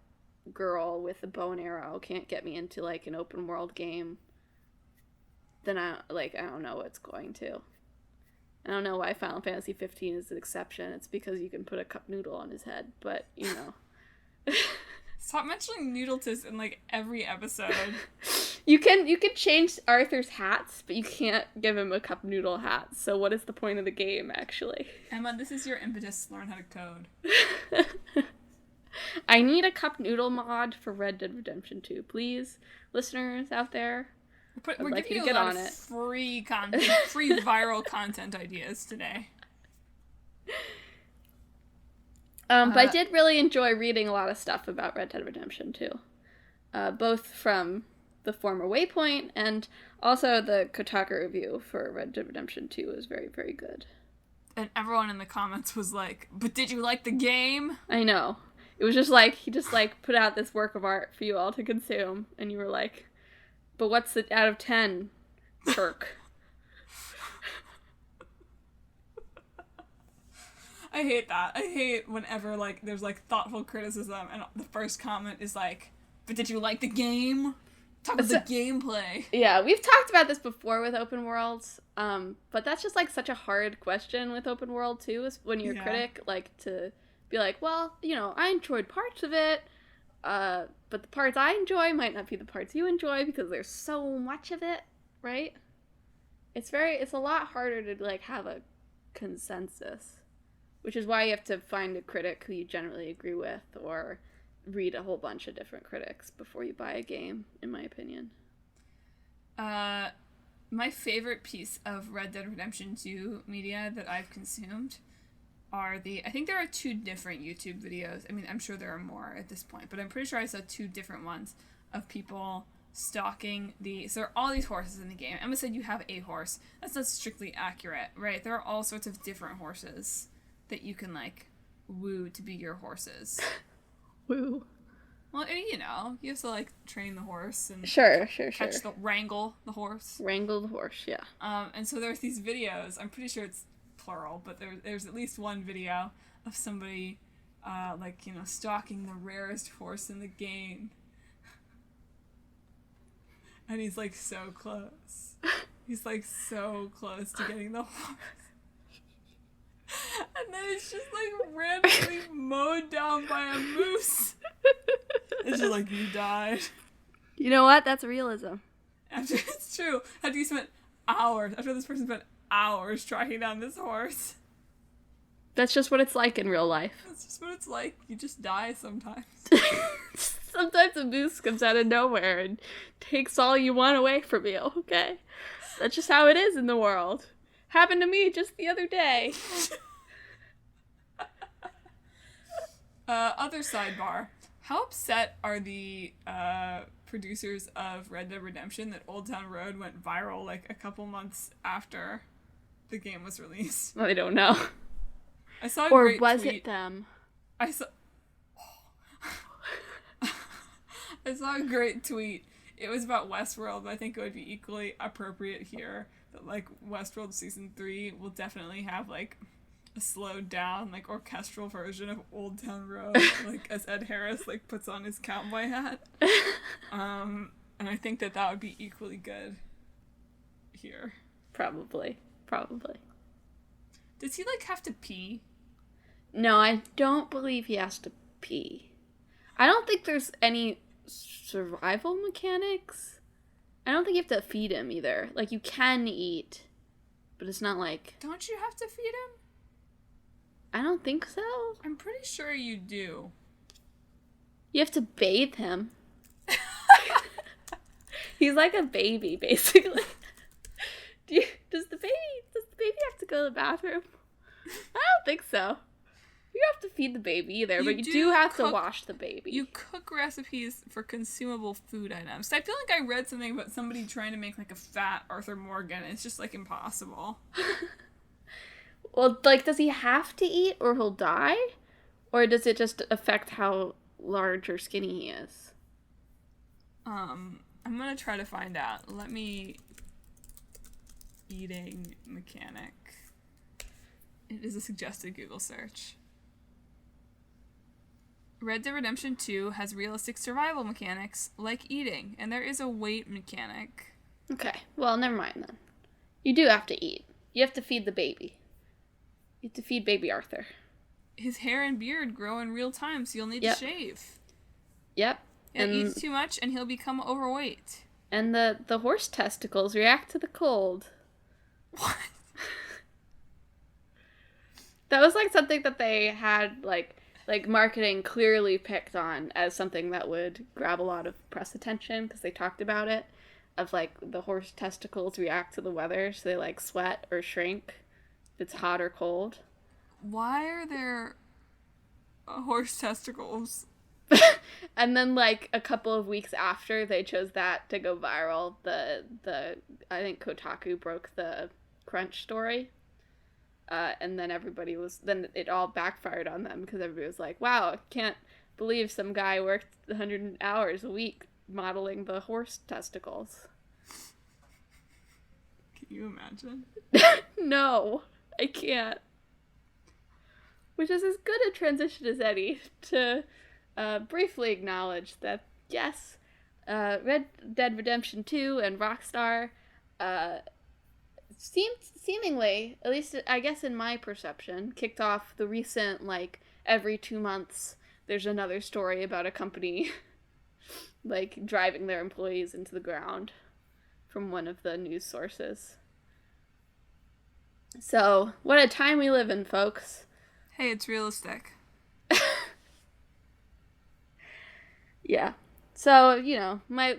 girl with a bow and arrow can't get me into, like, an open world game, then I don't know what's going to. I don't know why Final Fantasy 15 is an exception. It's because you can put a cup noodle on his head, but, you know. Stop mentioning Noodletus in, like, every episode. You can change Arthur's hats, but you can't give him a cup noodle hat. So what is the point of the game, actually? Emma, this is your impetus to learn how to code. I need a cup noodle mod for Red Dead Redemption 2. Please, listeners out there. We're giving you a lot of free content, free viral content ideas today. But I did really enjoy reading a lot of stuff about Red Dead Redemption 2. Both from the former Waypoint and also the Kotaku review for Red Dead Redemption 2 was very, very good. And everyone in the comments was like, but did you like the game? I know. It was just like, he just, like, put out this work of art for you all to consume, and you were like, but what's it out of 10, Turk? I hate that. I hate whenever, like, there's, like, thoughtful criticism, and the first comment is like, but did you like the game? Talk about the gameplay. Yeah, we've talked about this before with open worlds, but that's just, like, such a hard question with open world, too, is when you're a critic, like, to be like, well, you know, I enjoyed parts of it, but the parts I enjoy might not be the parts you enjoy because there's so much of it, right? It's a lot harder to, like, have a consensus, which is why you have to find a critic who you generally agree with or read a whole bunch of different critics before you buy a game, in my opinion. My favorite piece of Red Dead Redemption 2 media that I've consumed are I think there are 2 different YouTube videos. I mean, I'm sure there are more at this point, but I'm pretty sure I saw 2 different ones of people stalking so there are all these horses in the game. Emma said you have a horse. That's not strictly accurate, right? There are all sorts of different horses that you can, like, woo to be your horses. Woo. Well, you know, you have to, like, train the horse and wrangle the horse. Wrangle the horse, yeah. And so there's these videos. I'm pretty sure it's plural, but there's at least one video of somebody, like, you know, stalking the rarest horse in the game. And he's, like, so close. He's, like, so close to getting the horse. And then it's just, like, randomly mowed down by a moose. It's just like, you died. You know what? That's realism. It's true. After you spent hours, after this person spent hours tracking down this horse. That's just what it's like in real life. That's just what it's like. You just die sometimes. Sometimes a moose comes out of nowhere and takes all you want away from you, okay? That's just how it is in the world. Happened to me just the other day. Other sidebar. How upset are the producers of Red Dead Redemption that Old Town Road went viral like a couple months after the game was released? Well, I don't know. I saw a or great was tweet. it them? I saw a great tweet. It was about Westworld, but I think it would be equally appropriate here that, like, Westworld Season 3 will definitely have, like, a slowed down, like, orchestral version of Old Town Road, like, as Ed Harris, like, puts on his cowboy hat. And I think that would be equally good here. Probably. Does he, like, have to pee? No, I don't believe he has to pee. I don't think there's any survival mechanics. I don't think you have to feed him either. Like, you can eat, but it's not like... Don't you have to feed him? I don't think so. I'm pretty sure you do. You have to bathe him. He's like a baby, basically. Does the baby have to go to the bathroom? I don't think so. You don't have to feed the baby either, but you do have to wash the baby. You cook recipes for consumable food items. I feel like I read something about somebody trying to make, like, a fat Arthur Morgan. It's just, like, impossible. Well, like, does he have to eat or he'll die? Or does it just affect how large or skinny he is? I'm gonna try to find out. Let me... Eating mechanic. It is a suggested Google search. Red Dead Redemption 2 has realistic survival mechanics like eating, and there is a weight mechanic. Okay, well, never mind then. You do have to eat. You have to feed the baby. You have to feed baby Arthur. His hair and beard grow in real time, so you'll need to shave. Yep. He'll eat too much, and he'll become overweight. And the horse testicles react to the cold. What? That was, like, something that they had, like marketing clearly picked on as something that would grab a lot of press attention, because they talked about it, of, like, the horse testicles react to the weather, so they, like, sweat or shrink if it's hot or cold. Why are there horse testicles? And then, like, a couple of weeks after they chose that to go viral, the I think Kotaku broke the crunch story. And then then it all backfired on them, because everybody was like, wow, I can't believe some guy worked 100 hours a week modeling the horse testicles. Can you imagine? No, I can't. Which is as good a transition as any to briefly acknowledge that, yes, Red Dead Redemption 2 and Rockstar seemingly, at least I guess in my perception, kicked off the recent, like, every 2 months there's another story about a company, like, driving their employees into the ground from one of the news sources. So, what a time we live in, folks. Hey, it's realistic. Yeah. So, you know, my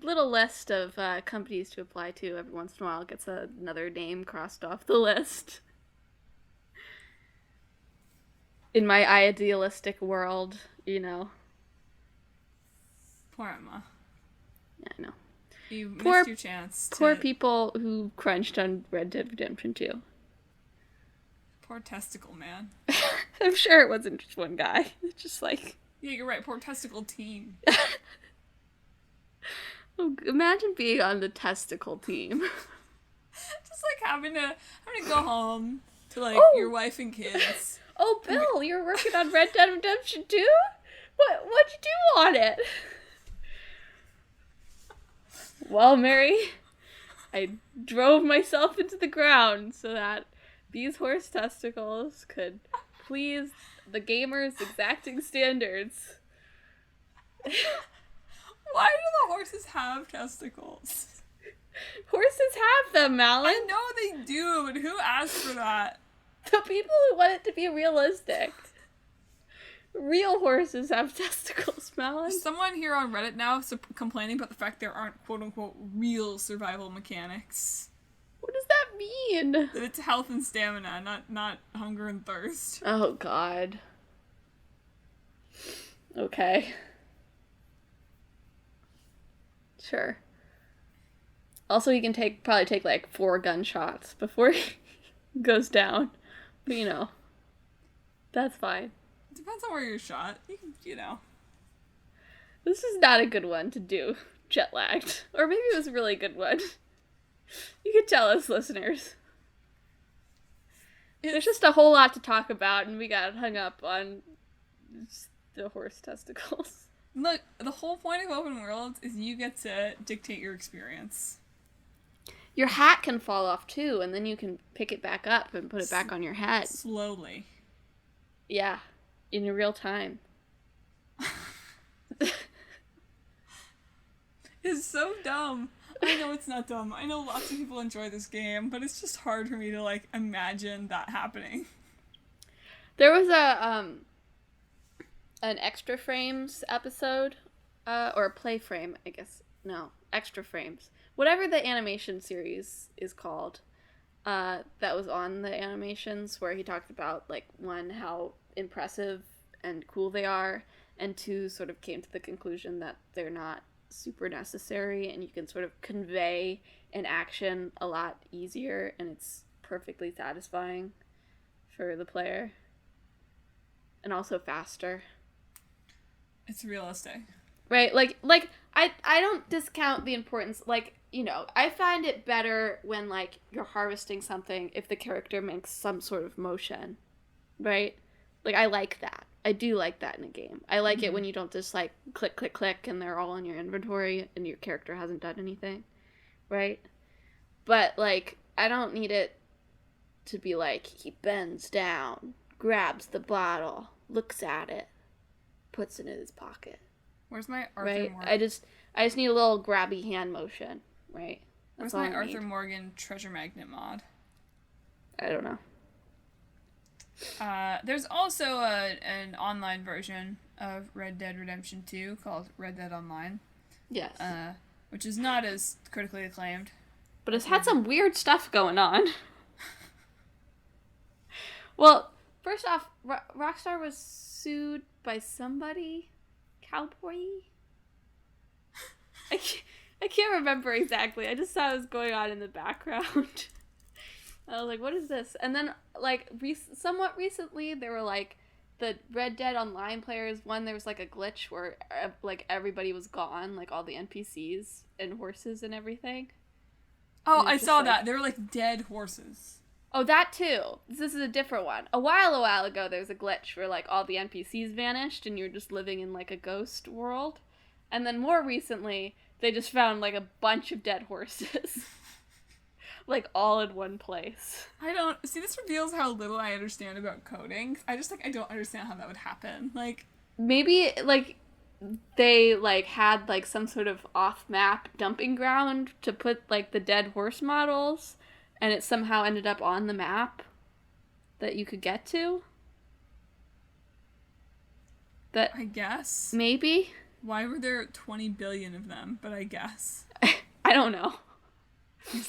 little list of companies to apply to every once in a while gets another name crossed off the list. In my idealistic world, you know. Poor Emma. I know. You missed your chance. Poor people who crunched on Red Dead Redemption 2. Poor testicle man. I'm sure it wasn't just one guy. It's just like... Yeah, you're right. Poor testicle team. Oh, imagine being on the testicle team. Just like having to go home to like your wife and kids. Oh, Bill, you're working on Red Dead Redemption 2? What'd you do on it? Well, Mary, I drove myself into the ground so that these horse testicles could please the gamer's exacting standards. Why do the horses have testicles? Horses have them, Madelyn. I know they do, but who asked for that? The people who want it to be realistic. Real horses have testicles, Madelyn. There's someone here on Reddit now complaining about the fact there aren't quote-unquote real survival mechanics. What does that mean? That it's health and stamina, not hunger and thirst. Oh, God. Okay. Sure. Also, he can probably take like 4 gunshots before he goes down. But, you know, that's fine. Depends on where you're shot. You know. This is not a good one to do jet lagged. Or maybe it was a really good one. You could tell us, listeners. There's just a whole lot to talk about, and we got hung up on the horse testicles. Look, the whole point of open worlds is you get to dictate your experience. Your hat can fall off, too, and then you can pick it back up and put it back on your head. Slowly. Yeah. In real time. It's so dumb. I know it's not dumb. I know lots of people enjoy this game, but it's just hard for me to, like, imagine that happening. There was an Extra Frames episode, or a Play Frame, I guess. No, Extra Frames. Whatever the animation series is called, that was on the animations, where he talked about, like, 1, how impressive and cool they are, and 2, sort of came to the conclusion that they're not super necessary, and you can sort of convey an action a lot easier, and it's perfectly satisfying for the player. And also faster. It's realistic. Right, like I don't discount the importance, like, you know, I find it better when, like, you're harvesting something if the character makes some sort of motion, right? Like, I like that. I do like that in a game. I like it when you don't just, like, click, click, click, and they're all in your inventory, and your character hasn't done anything, right? But, like, I don't need it to be like, he bends down, grabs the bottle, looks at it, puts it in his pocket. Where's my Arthur Right? Morgan? I just need a little grabby hand motion, right? Where's my Arthur Morgan treasure magnet mod? I don't know. There's also an online version of Red Dead Redemption 2 called Red Dead Online. Yes. Which is not as critically acclaimed. But it's had some weird stuff going on. Well, first off, Rockstar was sued by somebody? Cowboy? I can't remember exactly. I just saw what was going on in the background. I was like, what is this? And then, like, somewhat recently, there were, like, the Red Dead Online players. One, there was, like, a glitch where, like, everybody was gone. Like, all the NPCs and horses and everything. Oh, And I saw like, that. They were, like, dead horses. Oh, that too. This is a different one. A while ago, there was a glitch where, like, all the NPCs vanished and you're just living in, like, a ghost world. And then more recently, they just found, like, a bunch of dead horses. Like, all in one place. This reveals how little I understand about coding. I don't understand how that would happen. Like, maybe, like, they, like, had, like, some sort of off-map dumping ground to put, like, the dead horse models, and it somehow ended up on the map that you could get to? That, I guess. maybe? Why were there 20 billion of them? But I guess. I don't know.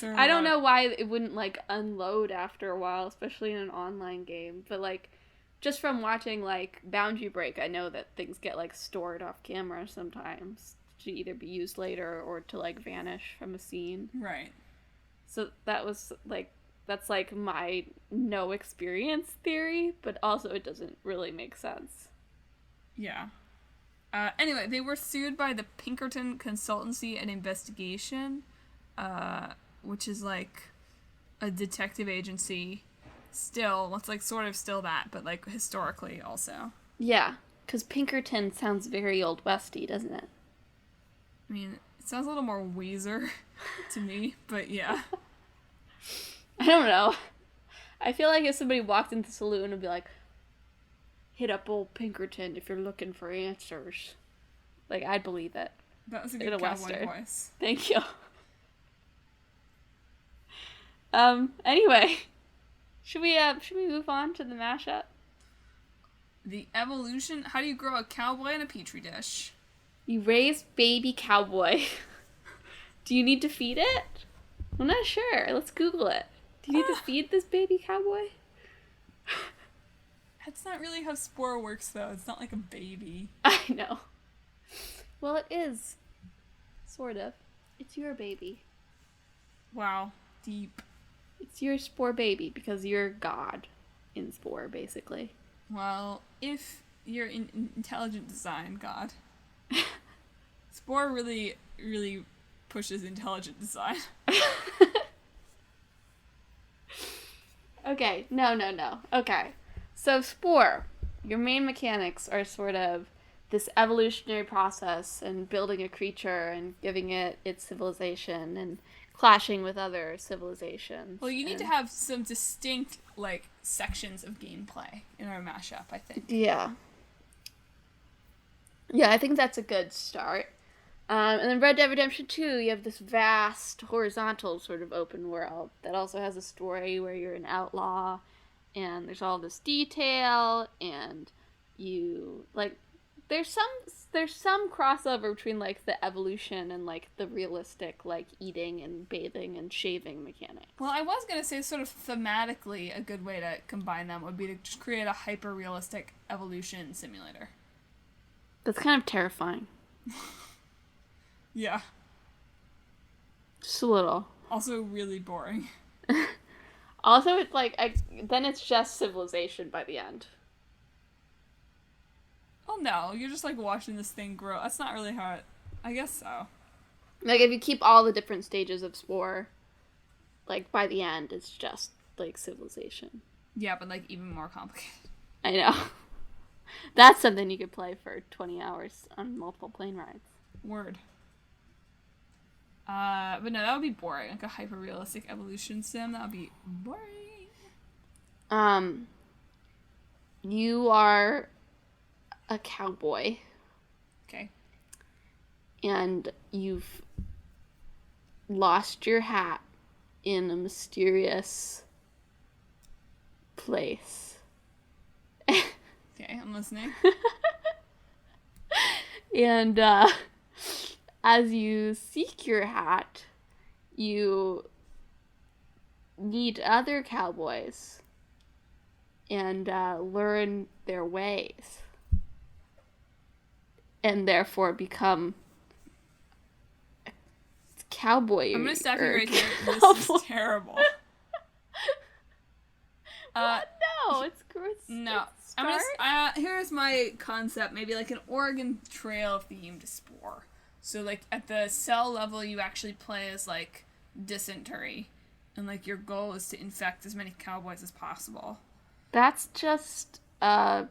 I don't lot know why it wouldn't, like, unload after a while, especially in an online game. But, like, just from watching, like, Boundary Break, I know that things get, like, stored off camera sometimes. to either be used later or to, like, vanish from a scene. Right. So that was, like, that's, like, my no experience theory, but also it doesn't really make sense. Yeah. Anyway, they were sued by the Pinkerton Consultancy and Investigation, which is, like, a detective agency. Still, it's, like, sort of still that, but, like, historically also. Yeah, because Pinkerton sounds very Old Westy, doesn't it? I mean, it sounds a little more Weezer to me, but yeah. I don't know. I feel like if somebody walked into the saloon and be like, hit up old Pinkerton if you're looking for answers. Like, I'd believe it. That was a good cowboy voice. Thank you. Anyway, should we move on to the mashup? The evolution. How do you grow a cowboy in a petri dish? You raise baby cowboy. Do you need to feed it? I'm not sure. Let's Google it. Do you need to feed this baby cowboy? That's not really how Spore works, though. It's not like a baby. I know. Well, it is. Sort of. It's your baby. Wow. Deep. It's your Spore baby because you're God in Spore, basically. Well, if you're in intelligent design, God. Spore really, really pushes intelligent design. Okay. No. Okay. So Spore, your main mechanics are sort of this evolutionary process and building a creature and giving it its civilization and clashing with other civilizations. Well, you need to have some distinct, like, sections of gameplay in our mashup, I think. Yeah. Yeah, I think that's a good start. And then Red Dead Redemption 2, you have this vast, horizontal sort of open world that also has a story where you're an outlaw, and there's all this detail, and you, like, there's some crossover between, like, the evolution and, like, the realistic, like, eating and bathing and shaving mechanic. Well, I was going to say sort of thematically a good way to combine them would be to just create a hyper-realistic evolution simulator. That's kind of terrifying. Yeah. Just a little. Also really boring. Also, it's like, then it's just civilization by the end. Oh no, you're just like watching this thing grow. That's not really how it... I guess so. Like, if you keep all the different stages of Spore, like, by the end, it's just, like, civilization. Yeah, but, like, even more complicated. I know. That's something you could play for 20 hours on multiple plane rides. Word. But no, that would be boring. Like a hyper-realistic evolution sim, that would be boring. You are a cowboy. Okay. And you've lost your hat in a mysterious place. Okay, I'm listening. And, as you seek your hat, you meet other cowboys and learn their ways. And therefore become a cowboy. I'm gonna stop you right here. This is terrible. What? No, it's gross. No. Here's my concept. Maybe like an Oregon Trail themed Spore. So, like, at the cell level, you actually play as, like, dysentery. And, like, your goal is to infect as many cowboys as possible. That's just, that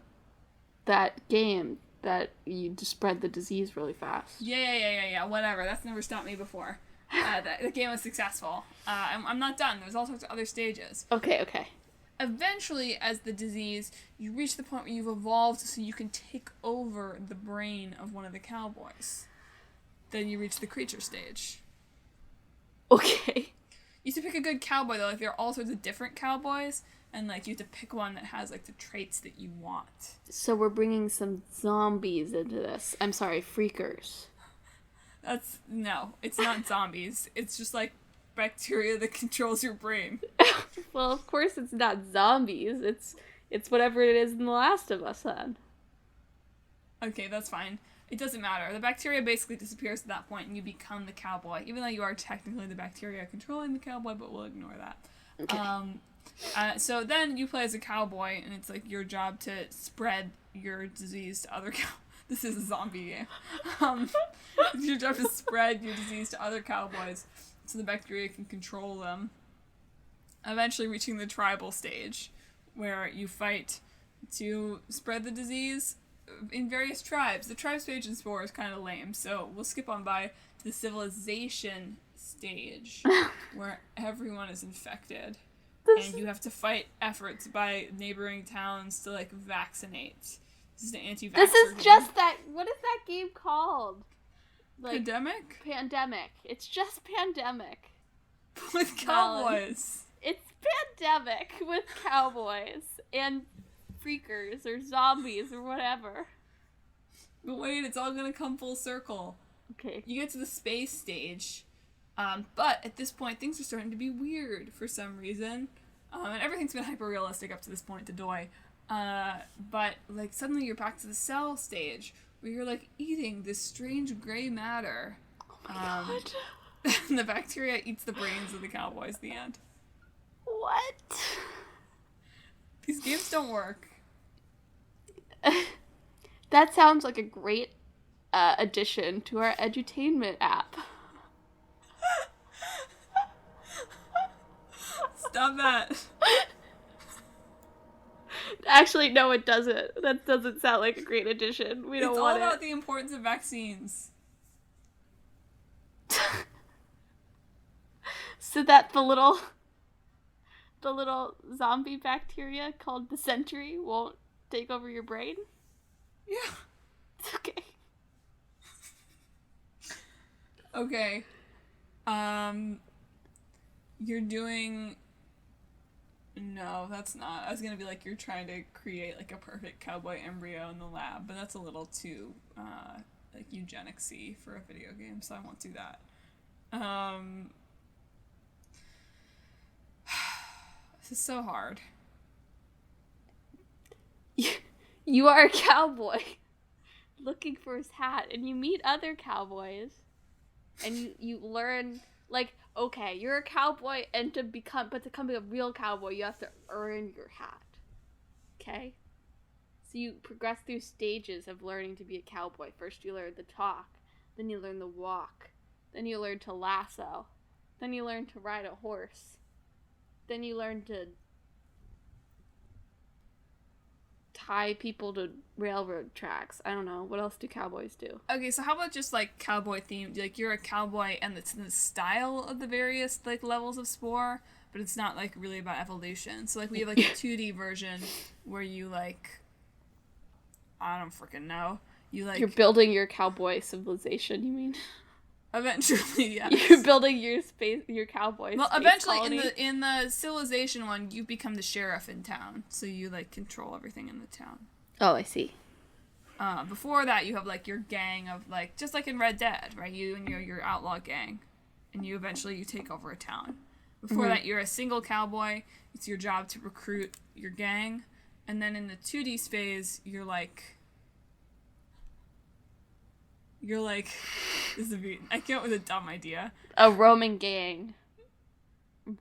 game that you just spread the disease really fast. Yeah, whatever. That's never stopped me before. The game was successful. I'm not done. There's all sorts of other stages. Okay. Eventually, as the disease, you reach the point where you've evolved so you can take over the brain of one of the cowboys. Then you reach the creature stage. Okay. You have to pick a good cowboy, though. Like, there are all sorts of different cowboys, and, like, you have to pick one that has, like, the traits that you want. So we're bringing some zombies into this. I'm sorry, freakers. No, it's not zombies. It's just, like, bacteria that controls your brain. Well, of course it's not zombies. It's whatever it is in The Last of Us, then. Okay, that's fine. it doesn't matter. The bacteria basically disappears at that point, and you become the cowboy, even though you are technically the bacteria controlling the cowboy, but we'll ignore that. Okay. So then you play as a cowboy, and it's like your job to spread your disease to other This is a zombie game. It's your job to spread your disease to other cowboys so the bacteria can control them. Eventually reaching the tribal stage, where you fight to spread the disease in various tribes. The tribe stage in Spore is kind of lame, so we'll skip on by to the civilization stage, where everyone is infected. And you have to fight efforts by neighboring towns to, like, vaccinate. This is an anti-vaxxer This is game. just that... What is that game called? Like, Pandemic? Pandemic. It's just Pandemic. With cowboys. It's Pandemic with cowboys. And freakers or zombies or whatever. But wait, it's all gonna come full circle. Okay. You get to the space stage. But at this point, things are starting to be weird for some reason. And everything's been hyper-realistic up to this point to Doi. But, like, suddenly you're back to the cell stage, where you're, like, eating this strange gray matter. Oh my god. And the bacteria eats the brains of the cowboys at the end. What? These games don't work. That sounds like a great addition to our edutainment app. Stop that. Actually, no, it doesn't. That doesn't sound like a great addition. We don't It's want all about it. the importance of vaccines. So that the little zombie bacteria called the Sentry won't take over your brain? Yeah. Okay. Okay. You're doing... No, that's not. I was gonna be like, you're trying to create, like, a perfect cowboy embryo in the lab, but that's a little too, like, eugenics-y for a video game, so I won't do that. This is so hard. You are a cowboy looking for his hat, and you meet other cowboys, and you learn, like, okay, you're a cowboy, and to become a real cowboy, you have to earn your hat. Okay? So you progress through stages of learning to be a cowboy. First you learn the talk, then you learn the walk, then you learn to lasso, then you learn to ride a horse, then you learn to tie people to railroad tracks. I don't know. What else do cowboys do? Okay, so how about just, like, cowboy themed? Like, you're a cowboy, and it's in the style of the various, like, levels of Spore, but it's not, like, really about evolution. So, like, we have, like, a 2D version where you, like... I don't freaking know. You, like... You're building your cowboy civilization, you mean? Eventually, yes. You're building your cowboy Well, space eventually, colony. in the civilization one, you become the sheriff in town, so you, like, control everything in the town. Oh, I see. Before that, you have, like, your gang of, like, just like in Red Dead, right? You and your outlaw gang, and you take over a town. Before that, you're a single cowboy. It's your job to recruit your gang, and then in the 2D phase, you're like, I came up with a dumb idea. A roaming gang.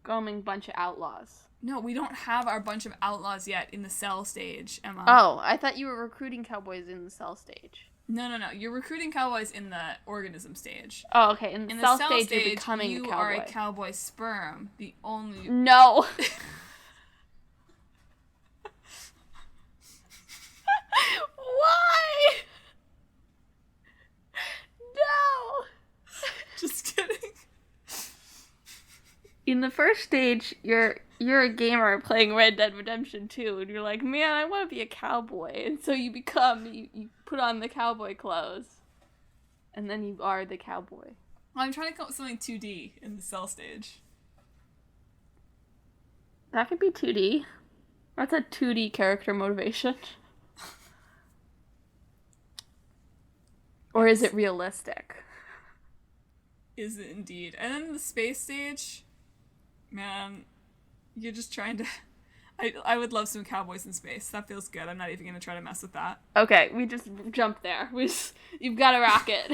Roaming bunch of outlaws. No, we don't have our bunch of outlaws yet in the cell stage, Emma. Oh, I thought you were recruiting cowboys in the cell stage. No. You're recruiting cowboys in the organism stage. Oh, okay. In the cell stage, you're stage, becoming a you cowboy. are a cowboy sperm. The only... No. Why? No. Just kidding. In the first stage, you're a gamer playing Red Dead Redemption 2, and you're like, man, I want to be a cowboy. And so you put on the cowboy clothes, and then you are the cowboy. Well, I'm trying to come up with something 2D in the cell stage. That could be 2D. That's a 2D character motivation. Or is it realistic? Is it indeed? And then the space stage, man, you're just trying to... I would love some cowboys in space. That feels good. I'm not even going to try to mess with that. Okay, we just jumped there. You've got a rocket.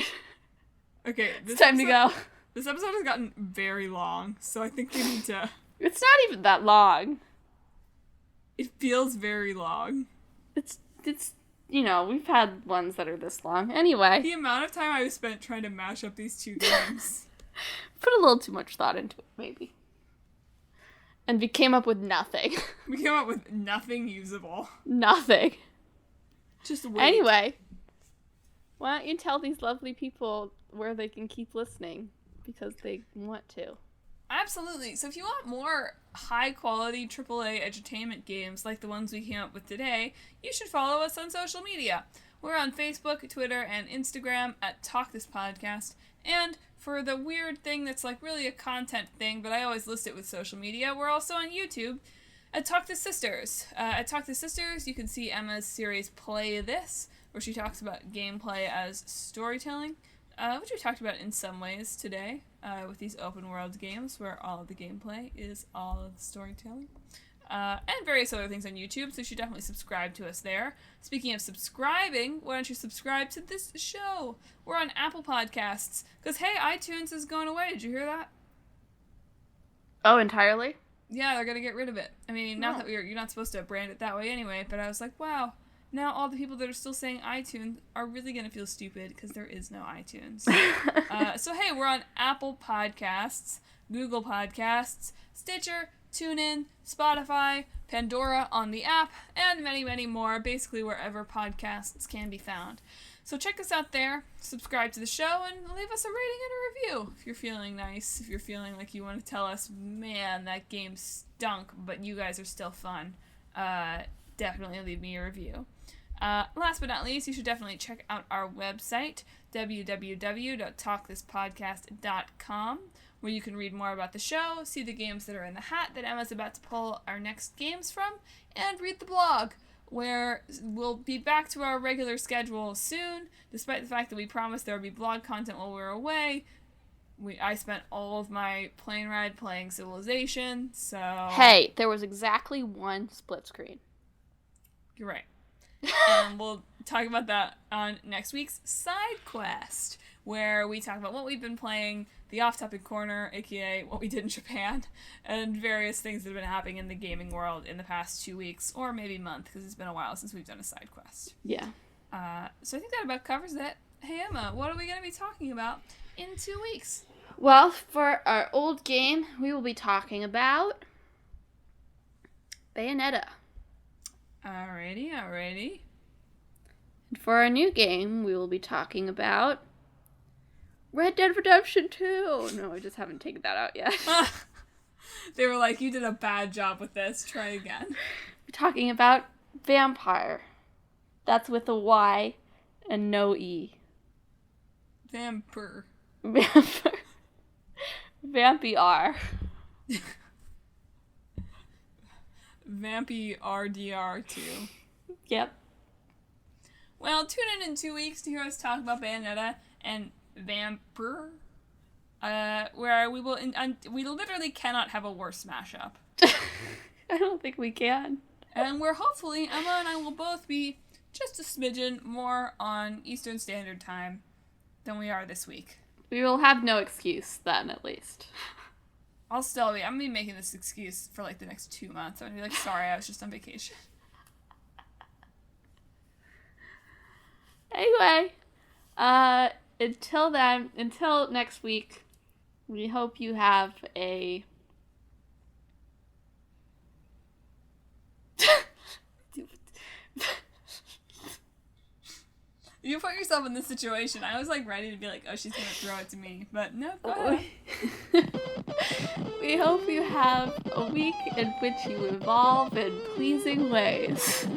Okay. It's time to go. This episode has gotten very long, so I think we need to... It's not even that long. It feels very long. It's we've had ones that are this long. Anyway. The amount of time I've spent trying to mash up these two games. Put a little too much thought into it, maybe. And we came up with nothing. We came up with nothing usable. Nothing. Just wait. Anyway, why don't you tell these lovely people where they can keep listening? Because they want to. Absolutely. So if you want more high-quality AAA edutainment games like the ones we came up with today, you should follow us on social media. We're on Facebook, Twitter, and Instagram at Talk This Podcast. And for the weird thing that's like really a content thing, but I always list it with social media, we're also on YouTube at Talk This Sisters. At Talk This Sisters, you can see Emma's series Play This, where she talks about gameplay as storytelling, which we talked about in some ways today with these open world games where all of the gameplay is all of the storytelling. And various other things on YouTube, so you should definitely subscribe to us there. Speaking of subscribing, why don't you subscribe to this show? We're on Apple Podcasts, because hey, iTunes is going away. Did you hear that? Oh, entirely? Yeah, they're going to get rid of it. I mean, not that you're not supposed to brand it that way anyway, but I was like, wow, now all the people that are still saying iTunes are really going to feel stupid, because there is no iTunes. So hey, we're on Apple Podcasts, Google Podcasts, Stitcher, TuneIn, Spotify, Pandora on the app, and many, many more, basically wherever podcasts can be found. So check us out there, subscribe to the show, and leave us a rating and a review if you're feeling nice, if you're feeling like you want to tell us, man, that game stunk, but you guys are still fun. Definitely leave me a review. Last but not least, you should definitely check out our website, www.talkthispodcast.com, where you can read more about the show, see the games that are in the hat that Emma's about to pull our next games from, and read the blog, where we'll be back to our regular schedule soon, despite the fact that we promised there would be blog content while we were away. I spent all of my plane ride playing Civilization, so... Hey, there was exactly one split screen. You're right. And we'll talk about that on next week's Side Quest, where we talk about what we've been playing, the off-topic corner, aka what we did in Japan, and various things that have been happening in the gaming world in the past 2 weeks, or maybe month, because it's been a while since we've done a side quest. Yeah. So I think that about covers it. Hey Emma, what are we going to be talking about in 2 weeks? Well, for our old game, we will be talking about Bayonetta. Alrighty. And for our new game, we will be talking about Red Dead Redemption 2. No, I just haven't taken that out yet. They were like, you did a bad job with this. Try again. We're talking about Vampire. That's with a Y and no E. Vampire. Vampy-R. Vampy RDR2. Yep. Well, tune in 2 weeks to hear us talk about Bayonetta and Vampire, where we will, we literally cannot have a worse mashup. I don't think we can. And where hopefully Emma and I will both be just a smidgen more on Eastern Standard Time than we are this week. We will have no excuse then, at least. I'm gonna be making this excuse for like the next 2 months. I'm gonna be like, sorry, I was just on vacation. Anyway, until next week, we hope you have a... You put yourself in this situation. I was like ready to be like, oh, she's gonna throw it to me. But no, go ahead. We hope you have a week in which you evolve in pleasing ways.